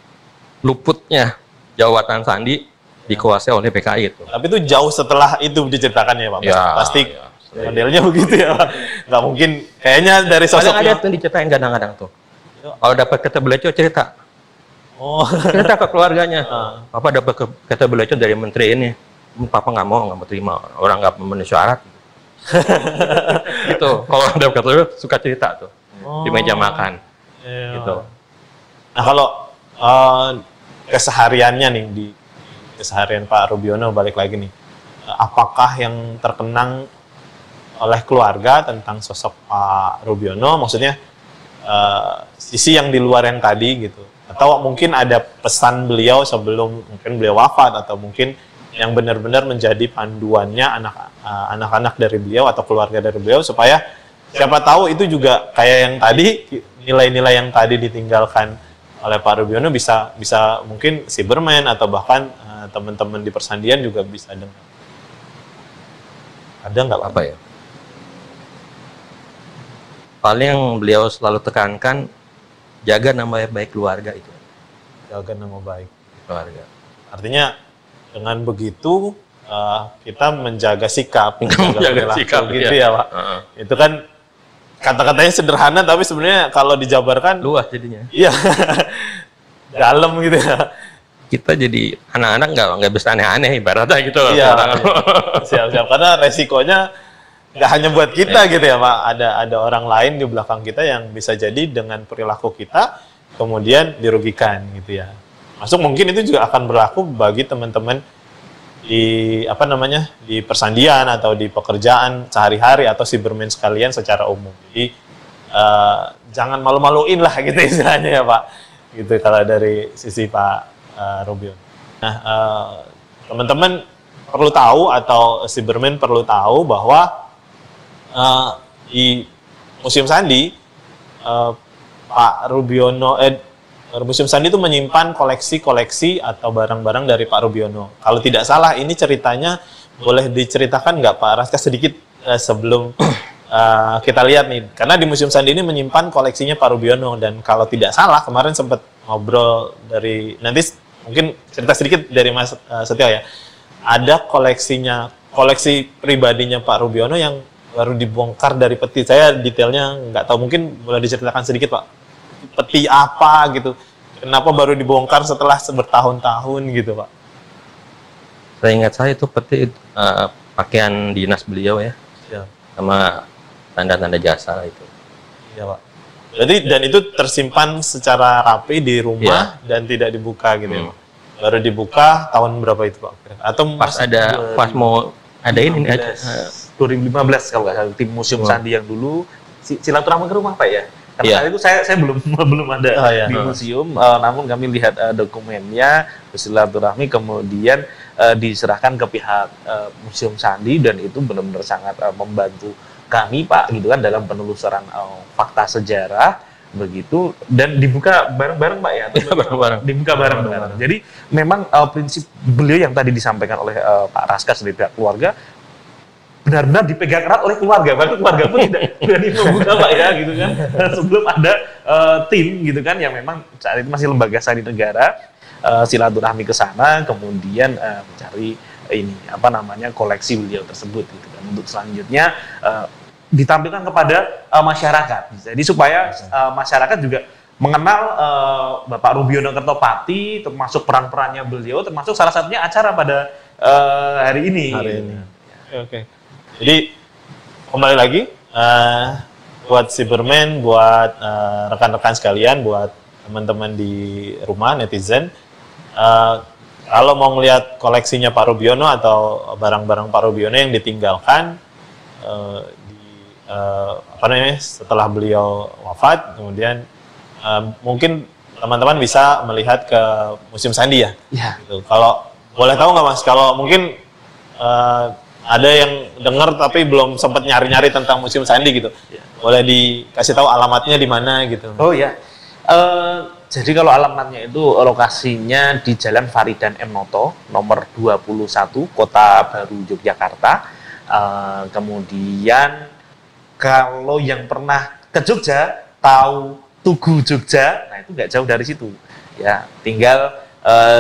B: luputnya jawatan Sandi dikuasai oleh PKI itu.
C: Tapi itu jauh setelah itu diceritakan ya Pak? Ya, pasti modelnya begitu ya Pak? Nggak mungkin, kayaknya dari sosoknya.
B: Ada tuh diceritain kadang-kadang tuh. Kalau dapat kata beleco cerita. Cerita ke keluarganya. Papa dapat kata beleco dari menteri ini. Papa nggak mau terima. Orang nggak memenuhi syarat. Gitu. Kalau ada kata suka cerita tuh di meja makan. Gitu.
C: Nah kalau kesehariannya nih di keseharian Pak Rubiono balik lagi nih, apakah yang terkenang oleh keluarga tentang sosok Pak Rubiono? Maksudnya sisi yang di luar yang tadi gitu, atau mungkin ada pesan beliau sebelum mungkin beliau wafat atau mungkin yang benar-benar menjadi panduannya anak-anak dari beliau atau keluarga dari beliau supaya siapa tahu itu juga kayak yang tadi nilai-nilai yang tadi ditinggalkan oleh Pak Rubiono bisa mungkin Cyberman atau bahkan teman-teman di persandian juga bisa dengar. Ada nggak apa ya?
B: Paling yang beliau selalu tekankan jaga nama baik keluarga itu.
C: Jaga nama baik
B: keluarga.
C: Artinya dengan begitu kita menjaga sikap,
B: menjaga sikap
C: gitu ya Pak. Itu kan kata-katanya sederhana tapi sebenarnya kalau dijabarkan
B: luas jadinya.
C: Iya. Dalam gitu ya.
B: Kita jadi anak-anak nggak bisa aneh-aneh ibaratnya gitu loh.
C: Iya. Siap-siap karena resikonya nggak hanya buat kita gitu ya Pak. Ada orang lain di belakang kita yang bisa jadi dengan perilaku kita kemudian dirugikan gitu ya. Masuk mungkin itu juga akan berlaku bagi teman-teman di di persandian atau di pekerjaan sehari-hari atau Cyberman sekalian secara umum. Jadi jangan malu-maluin lah gitu istilahnya ya Pak. Gitu kalau dari sisi Pak Rubiono. Nah, teman-teman perlu tahu atau Cyberman perlu tahu bahwa di Museum Sandi Pak Rubiono Museum Sandi itu menyimpan koleksi-koleksi atau barang-barang dari Pak Rubiono. Kalau tidak salah, ini ceritanya boleh diceritakan nggak Pak Raska sedikit sebelum kita lihat nih. Karena di Museum Sandi ini menyimpan koleksinya Pak Rubiono, dan kalau tidak salah kemarin sempat ngobrol dari, nanti mungkin cerita sedikit dari Mas Setio ya. Ada koleksi pribadinya Pak Rubiono yang baru dibongkar dari peti. Saya detailnya nggak tahu, mungkin boleh diceritakan sedikit Pak. Peti apa gitu, kenapa baru dibongkar setelah bertahun-tahun gitu Pak?
B: Saya ingat saya itu peti pakaian dinas beliau ya, sama tanda-tanda jasa itu.
C: Iya Pak. Jadi dan itu tersimpan secara rapi di rumah dan tidak dibuka gitu ya Pak? Baru dibuka tahun berapa itu Pak? Atau
B: pas mau ada ini
A: 2015 kalau nggak salah, tim Museum Sandi yang dulu silaturahmi ke rumah Pak ya. Karena saat itu saya belum ada di museum, namun kami lihat dokumennya, bersilaturahmi, kemudian diserahkan ke pihak Museum Sandi, dan itu benar-benar sangat membantu kami Pak gitu kan dalam penelusuran fakta sejarah begitu, dan dibuka bareng-bareng Pak ya,
B: bareng-bareng.
A: Dibuka bareng-bareng. Jadi memang prinsip beliau yang tadi disampaikan oleh Pak Raska dari pihak keluarga benar-benar dipegang erat oleh keluarga, bahkan keluarga pun tidak berani membuka Pak ya gitu kan, sebelum ada tim gitu kan yang memang saat itu masih lembaga sandi negara, silaturahmi ke sana, kemudian mencari ini apa namanya koleksi beliau tersebut gitu kan, untuk selanjutnya ditampilkan kepada masyarakat. Jadi supaya masyarakat juga mengenal Bapak Rubiono Kertopati, termasuk peran-perannya beliau, termasuk salah satunya acara pada hari ini.
C: Oke. Jadi kembali lagi buat Cyberman, buat rekan-rekan sekalian, buat teman-teman di rumah netizen, kalau mau ngelihat koleksinya Pak Rubiono atau barang-barang Pak Rubiono yang ditinggalkan setelah beliau wafat, kemudian mungkin teman-teman bisa melihat ke Museum Sandi ya. Gitu. Kalau boleh tahu nggak Mas, kalau mungkin ada yang dengar tapi belum sempat nyari-nyari tentang Museum Sandi gitu, boleh dikasih tahu alamatnya di mana gitu?
A: Oh ya, jadi kalau alamatnya itu lokasinya di Jalan Faridan M. Noto, nomor 21, Kota Baru, Yogyakarta. Kemudian kalau yang pernah ke Jogja, tahu Tugu Jogja, nah itu nggak jauh dari situ. Ya, tinggal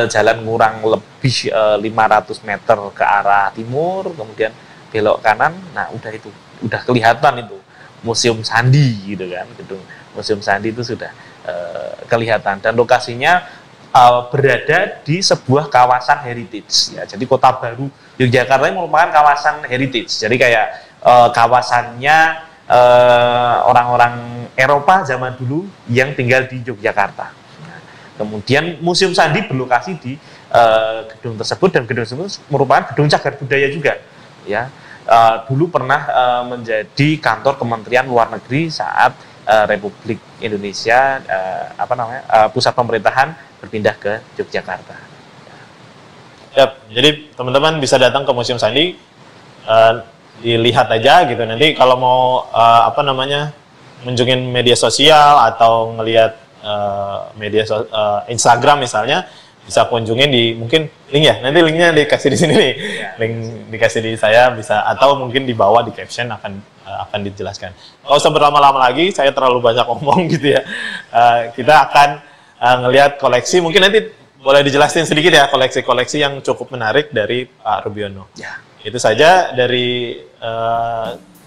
A: jalan kurang lebih 500 meter ke arah timur, kemudian belok kanan, nah udah kelihatan itu Museum Sandi gitu kan, gedung Museum Sandi itu sudah kelihatan, dan lokasinya berada di sebuah kawasan heritage ya. Jadi Kota Baru Yogyakarta ini merupakan kawasan heritage, jadi kayak kawasannya orang-orang Eropa zaman dulu yang tinggal di Yogyakarta. Kemudian Museum Sandi berlokasi di gedung tersebut, dan gedung tersebut merupakan gedung cagar budaya juga. Ya, dulu pernah menjadi kantor Kementerian Luar Negeri saat Republik Indonesia pusat pemerintahan berpindah ke Yogyakarta.
C: Yap, jadi teman-teman bisa datang ke Museum Sandi, dilihat aja gitu. Nanti kalau mau mengunjungin media sosial atau ngelihat Instagram misalnya, bisa kunjungin di mungkin link ya, nanti linknya dikasih di sini nih, link dikasih di saya bisa, atau mungkin di bawah di caption akan dijelaskan. Kalau usah berlama-lama lagi, saya terlalu banyak ngomong gitu ya. Kita akan ngelihat koleksi, mungkin nanti boleh dijelasin sedikit ya koleksi-koleksi yang cukup menarik dari Pak Rubiono.
A: Ya.
C: Itu saja dari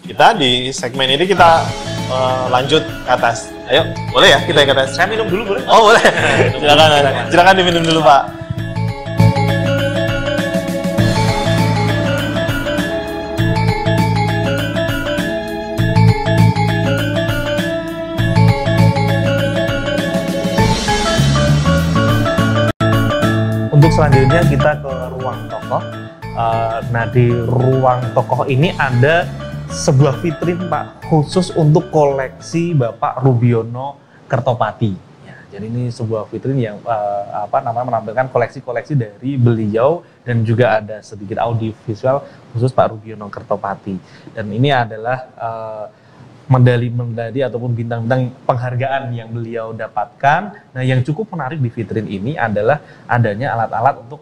C: kita di segmen ini. Kita lanjut ke atas. Ayo, boleh ya kita ke atas?
A: Saya minum dulu boleh?
C: Oh boleh. Silakan diminum dulu Pak.
A: Untuk selanjutnya kita ke ruang tokoh. Nah, di ruang tokoh ini ada
D: sebuah vitrin Pak khusus untuk koleksi Bapak Rubiono Kertopati. Ya, jadi ini sebuah vitrin yang menampilkan koleksi-koleksi dari beliau dan juga ada sedikit audiovisual khusus Pak Rubiono Kertopati. Dan ini adalah medali-medali ataupun bintang-bintang penghargaan yang beliau dapatkan. Nah, yang cukup menarik di vitrin ini adalah adanya alat-alat untuk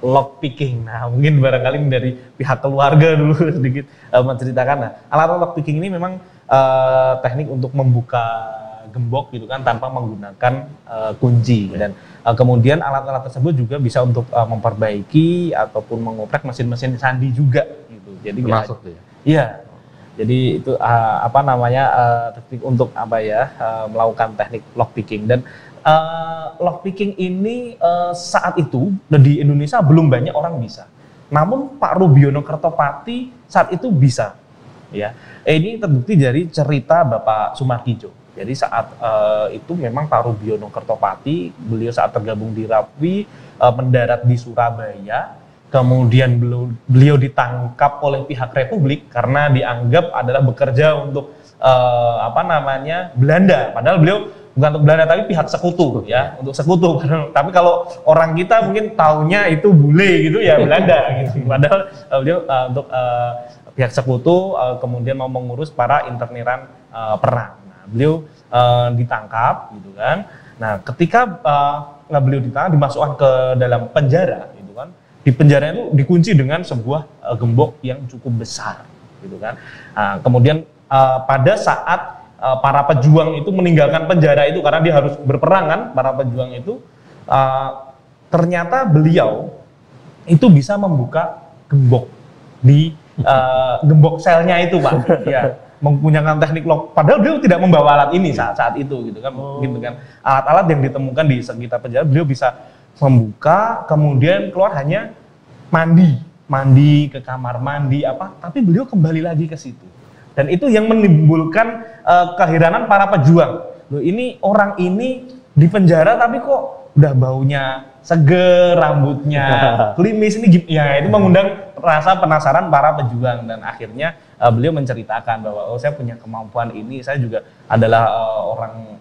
D: lock picking. Nah, mungkin barangkali dari pihak keluarga dulu sedikit menceritakan. Nah, alat lock picking ini memang teknik untuk membuka gembok gitu kan tanpa menggunakan kunci. Dan kemudian alat-alat tersebut juga bisa untuk memperbaiki ataupun mengoprek mesin-mesin sandi juga gitu. Jadi
B: Termasuk tuh ya?
D: Iya. Jadi itu teknik untuk melakukan teknik lock picking. Dan lock picking ini saat itu di Indonesia belum banyak orang bisa. Namun Pak Rubiono Kertopati saat itu bisa. Ya, ini terbukti dari cerita Bapak Sumarkijo. Jadi saat itu memang Pak Rubiono Kertopati, beliau saat tergabung di RAPWI mendarat di Surabaya. Kemudian beliau ditangkap oleh pihak Republik karena dianggap adalah bekerja untuk Belanda. Padahal beliau bukan untuk Belanda tapi pihak sekutu ya, untuk sekutu. Tapi kalau orang kita mungkin taunya itu bule gitu ya, Belanda gitu. Padahal beliau untuk pihak sekutu kemudian mau mengurus para interniran perang. Nah, beliau ditangkap gitu kan. Nah, ketika beliau ditangkap dimasukkan ke dalam penjara gitu kan. Di penjara itu dikunci dengan sebuah gembok yang cukup besar gitu kan. Nah, kemudian pada saat para pejuang itu meninggalkan penjara itu karena dia harus berperang kan, para pejuang itu ternyata beliau itu bisa membuka gembok di gembok selnya itu Pak. Ya, menggunakan teknik lock. Padahal beliau tidak membawa alat ini saat itu gitu kan. Gitu kan. Alat-alat yang ditemukan di sekitar penjara beliau bisa membuka, kemudian keluar hanya mandi ke kamar mandi tapi beliau kembali lagi ke situ. Dan itu yang menimbulkan keheranan para pejuang. Loh, ini orang ini di penjara tapi kok udah baunya seger, rambutnya klimis ini ya, itu mengundang rasa penasaran para pejuang. Dan akhirnya beliau menceritakan bahwa saya punya kemampuan ini, saya juga adalah orang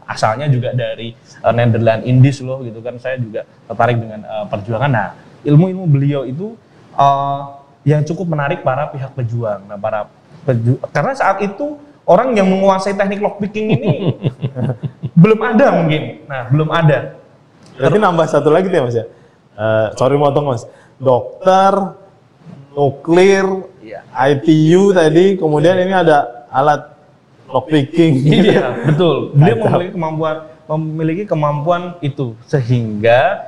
D: asalnya juga dari Netherlands Indies loh gitu kan, saya juga tertarik dengan perjuangan. Nah, ilmu-ilmu beliau itu yang cukup menarik para pihak pejuang. Nah, karena saat itu orang yang menguasai teknik lockpicking ini belum ada mungkin. Nah, belum ada.
C: Berarti nambah satu lagi tuh ya Mas ya. Sorry motong Mas. Dokter, nuklir, ITU tadi, kemudian ini ada alat lockpicking.
D: Iya, betul. Beliau memiliki kemampuan itu sehingga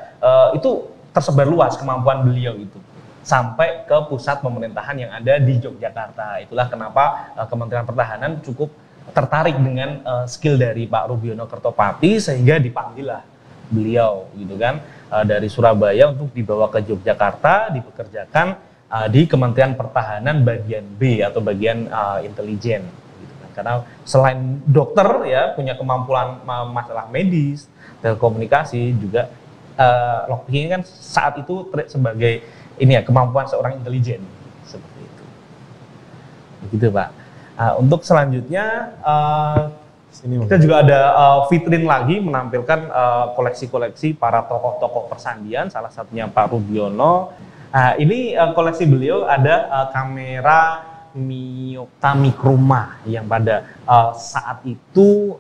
D: itu tersebar luas kemampuan beliau itu sampai ke pusat pemerintahan yang ada di Yogyakarta. Itulah kenapa Kementerian Pertahanan cukup tertarik dengan skill dari Pak Rubiono Kertopati sehingga dipanggillah beliau gitu kan dari Surabaya untuk dibawa ke Yogyakarta, dipekerjakan di Kementerian Pertahanan bagian B atau bagian intelijen gitu kan. Karena selain dokter ya punya kemampuan masalah medis, telekomunikasi juga lockpicking kan saat itu sebagai ini ya kemampuan seorang intelijen seperti itu. Begitu Pak. Untuk selanjutnya kita juga ada vitrin lagi menampilkan koleksi-koleksi para tokoh-tokoh persandian, salah satunya Pak Rubiono. Ini koleksi beliau ada kamera Miyota Mikroma yang pada saat itu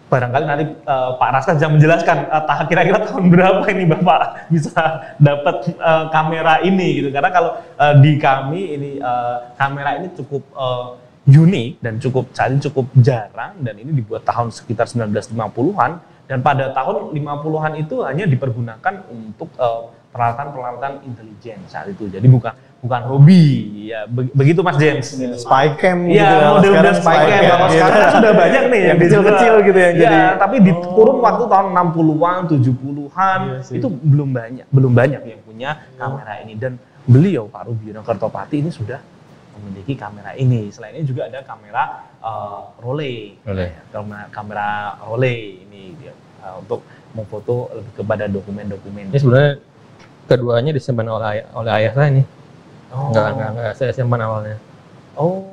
D: barangkali nanti Pak Raska bisa menjelaskan kira-kira tahun berapa ini Bapak bisa dapat kamera ini gitu. Karena kalau di kami ini kamera ini cukup unik dan saat ini cukup jarang, dan ini dibuat tahun sekitar 1950-an, dan pada tahun 50-an itu hanya dipergunakan untuk peralatan-peralatan intelijen saat itu. Jadi bukan hobi ya, begitu Mas James.
C: Spycam gitu
D: ya, model spycam. Kalau sekarang kan sudah banyak nih yang
C: kecil-kecil gitu yang jadi.
D: Tapi di kurun waktu tahun 60-an, 70-an itu belum banyak yang punya kamera ini, dan beliau Pak Rubiono Kertopati ini sudah memiliki kamera ini. Selain ini juga ada kamera Rollei. Kamera Rollei ini untuk memfoto lebih kepada dokumen-dokumen.
B: Ini sebenarnya keduanya disimpan oleh ayah saya nih. Enggak saya simpan awalnya.
D: Oh,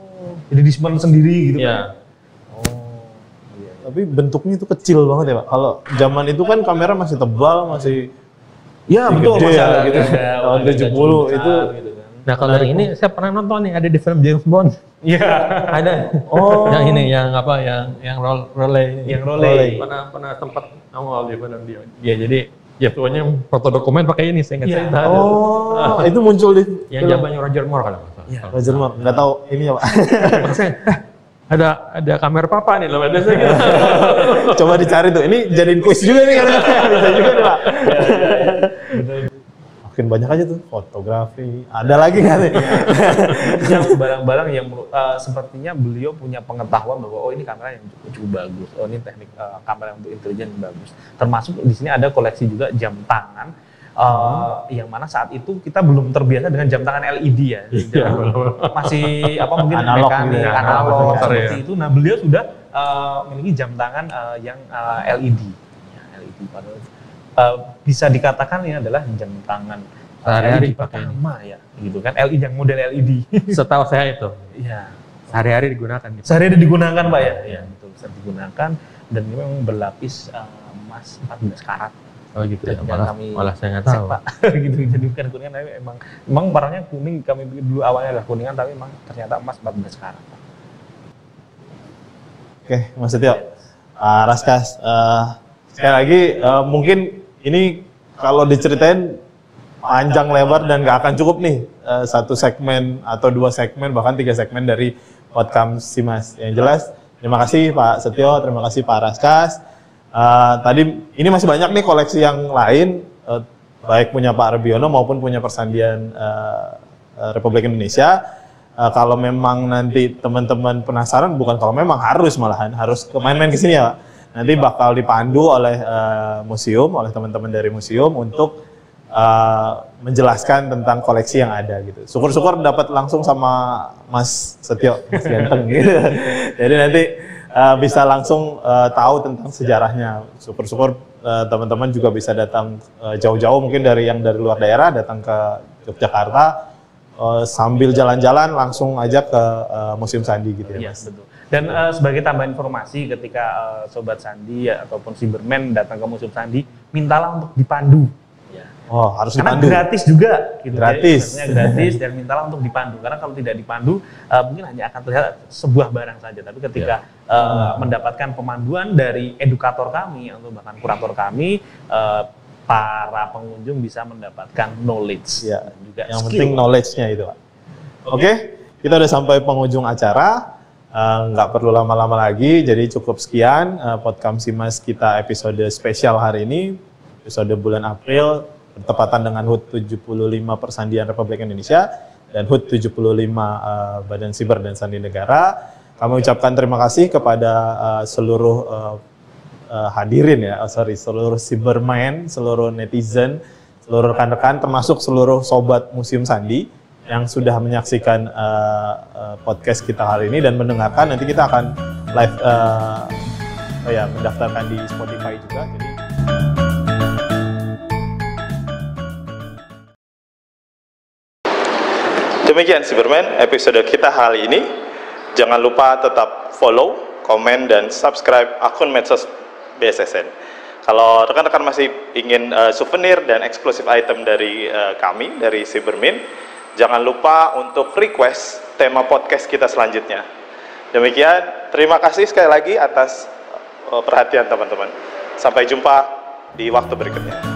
D: jadi disimpan sendiri gitu
B: Iya.
D: Pak? Oh, iya.
C: Tapi bentuknya itu kecil banget ya Pak. Kalau zaman itu kan kamera masih tebal, masih
D: Ya betul,
C: gede ya,
D: masalah
C: gitu. Tahun 70 itu.
D: gitu kan.
B: Nah kalau yang ini saya pernah nonton nih, ada di film James Bond.
D: Iya.
B: Ada.
C: Oh.
B: Yang ini, yang apa, yang role.
D: Yang role.
B: Pernah sempat nongol di film dia. Ya jadi ya pokoknya foto dokumen pakai ini, saya nggak
D: Iya.
B: cerita.
C: Oh, itu muncul di
B: Yang jawabannya Roger Moore kalau nggak salah.
D: Iya.
C: Roger Moore. Nggak tahu ini ya Pak.
B: Maksudnya, ada kamera papa nih loh, ada saya gitu.
C: Coba dicari tuh. Ini jadiin kuis juga nih karena bisa juga nih Pak. Makin banyak aja tuh fotografi. Ada lagi nggak nih?
D: Yang barang-barang yang sepertinya beliau punya pengetahuan bahwa oh ini kamera yang cukup bagus, oh ini teknik kamera untuk intelijen yang bagus. Termasuk di sini ada koleksi juga jam tangan yang mana saat itu kita belum terbiasa dengan jam tangan LED ya. Masih apa mungkin
C: Analog
D: mekanik,
C: gitu ya,
D: analog
B: motor
D: seperti
B: ya.
D: itu. Nah beliau sudah memiliki jam tangan yang LED. Ya, LED padahal bisa dikatakan ini adalah jam tangan
B: Sehari-hari
D: LED
B: pakai ini.
D: pertama ya, gitu kan? LED yang model LED.
B: Setahu saya itu
D: Iya.
B: sehari-hari digunakan. Gitu.
D: Sehari-hari digunakan Pak ya? Iya betul, bisa digunakan dan ini memang berlapis emas 14 karat.
B: Oh gitu ya.
D: Dan
B: Malah saya nggak tahu.
D: Pak. Gitu, jadi bukan kuningan tapi emang barangnya kuning, kami pikir dulu awalnya adalah kuningan tapi memang ternyata emas 14 karat. Pak.
C: Oke, Mas Setio. Raskas, sekali lagi mungkin ini kalau diceritain panjang lebar dan nggak akan cukup nih satu segmen atau 2 segmen bahkan 3 segmen dari podcast Simas. Yang jelas terima kasih Pak Setio, terima kasih Pak Raskas. Tadi ini masih banyak nih koleksi yang lain baik punya Pak Rebiono maupun punya Persandian Republik Indonesia. Kalau memang nanti teman-teman penasaran, bukan kalau memang malahan harus main-main ke sini ya Pak. Nanti bakal dipandu oleh museum, oleh teman-teman dari museum untuk menjelaskan tentang koleksi yang ada gitu. Syukur-syukur dapat langsung sama Mas Setio, Mas Ganteng gitu. Jadi nanti bisa langsung tahu tentang sejarahnya. Syukur-syukur teman-teman juga bisa datang jauh-jauh mungkin dari luar daerah datang ke Yogyakarta sambil jalan-jalan langsung aja ke Museum Sandi gitu ya.
D: Iya, betul. Dan sebagai tambahan informasi ketika Sobat Sandi ya, ataupun Cyberman datang ke Museum Sandi, mintalah untuk dipandu. Ya.
C: Oh, harus
D: Karena
C: dipandu.
D: gratis juga. Gitu.
C: Gratis.
D: Jadi, gratis dan mintalah untuk dipandu. Karena kalau tidak dipandu, mungkin hanya akan terlihat sebuah barang saja. Tapi ketika mendapatkan pemanduan dari edukator kami, atau bahkan kurator kami, para pengunjung bisa mendapatkan knowledge.
C: Ya,
D: dan juga
C: yang
D: skill.
C: penting knowledge-nya itu Pak. Oke, kita udah sampai penghujung acara. Nggak perlu lama-lama lagi, jadi cukup sekian podcast Simas kita episode spesial hari ini, episode bulan April, bertepatan dengan HUT 75 Persandian Republik Indonesia dan HUT 75 Badan Siber dan Sandi Negara. Kami ucapkan terima kasih kepada seluruh hadirin ya, seluruh Cyberman, seluruh netizen, seluruh rekan-rekan, termasuk seluruh sobat Museum Sandi yang sudah menyaksikan podcast kita hari ini dan mendengarkan. Nanti kita akan live mendaftarkan di Spotify juga. Jadi demikian Cyberman episode kita hari ini. Jangan lupa tetap follow, komen, dan subscribe akun medsos BSSN. Kalau rekan-rekan masih ingin souvenir dan eksklusif item dari kami, dari Cyberman, jangan lupa untuk request tema podcast kita selanjutnya. Demikian, terima kasih sekali lagi atas perhatian teman-teman. Sampai jumpa di waktu berikutnya.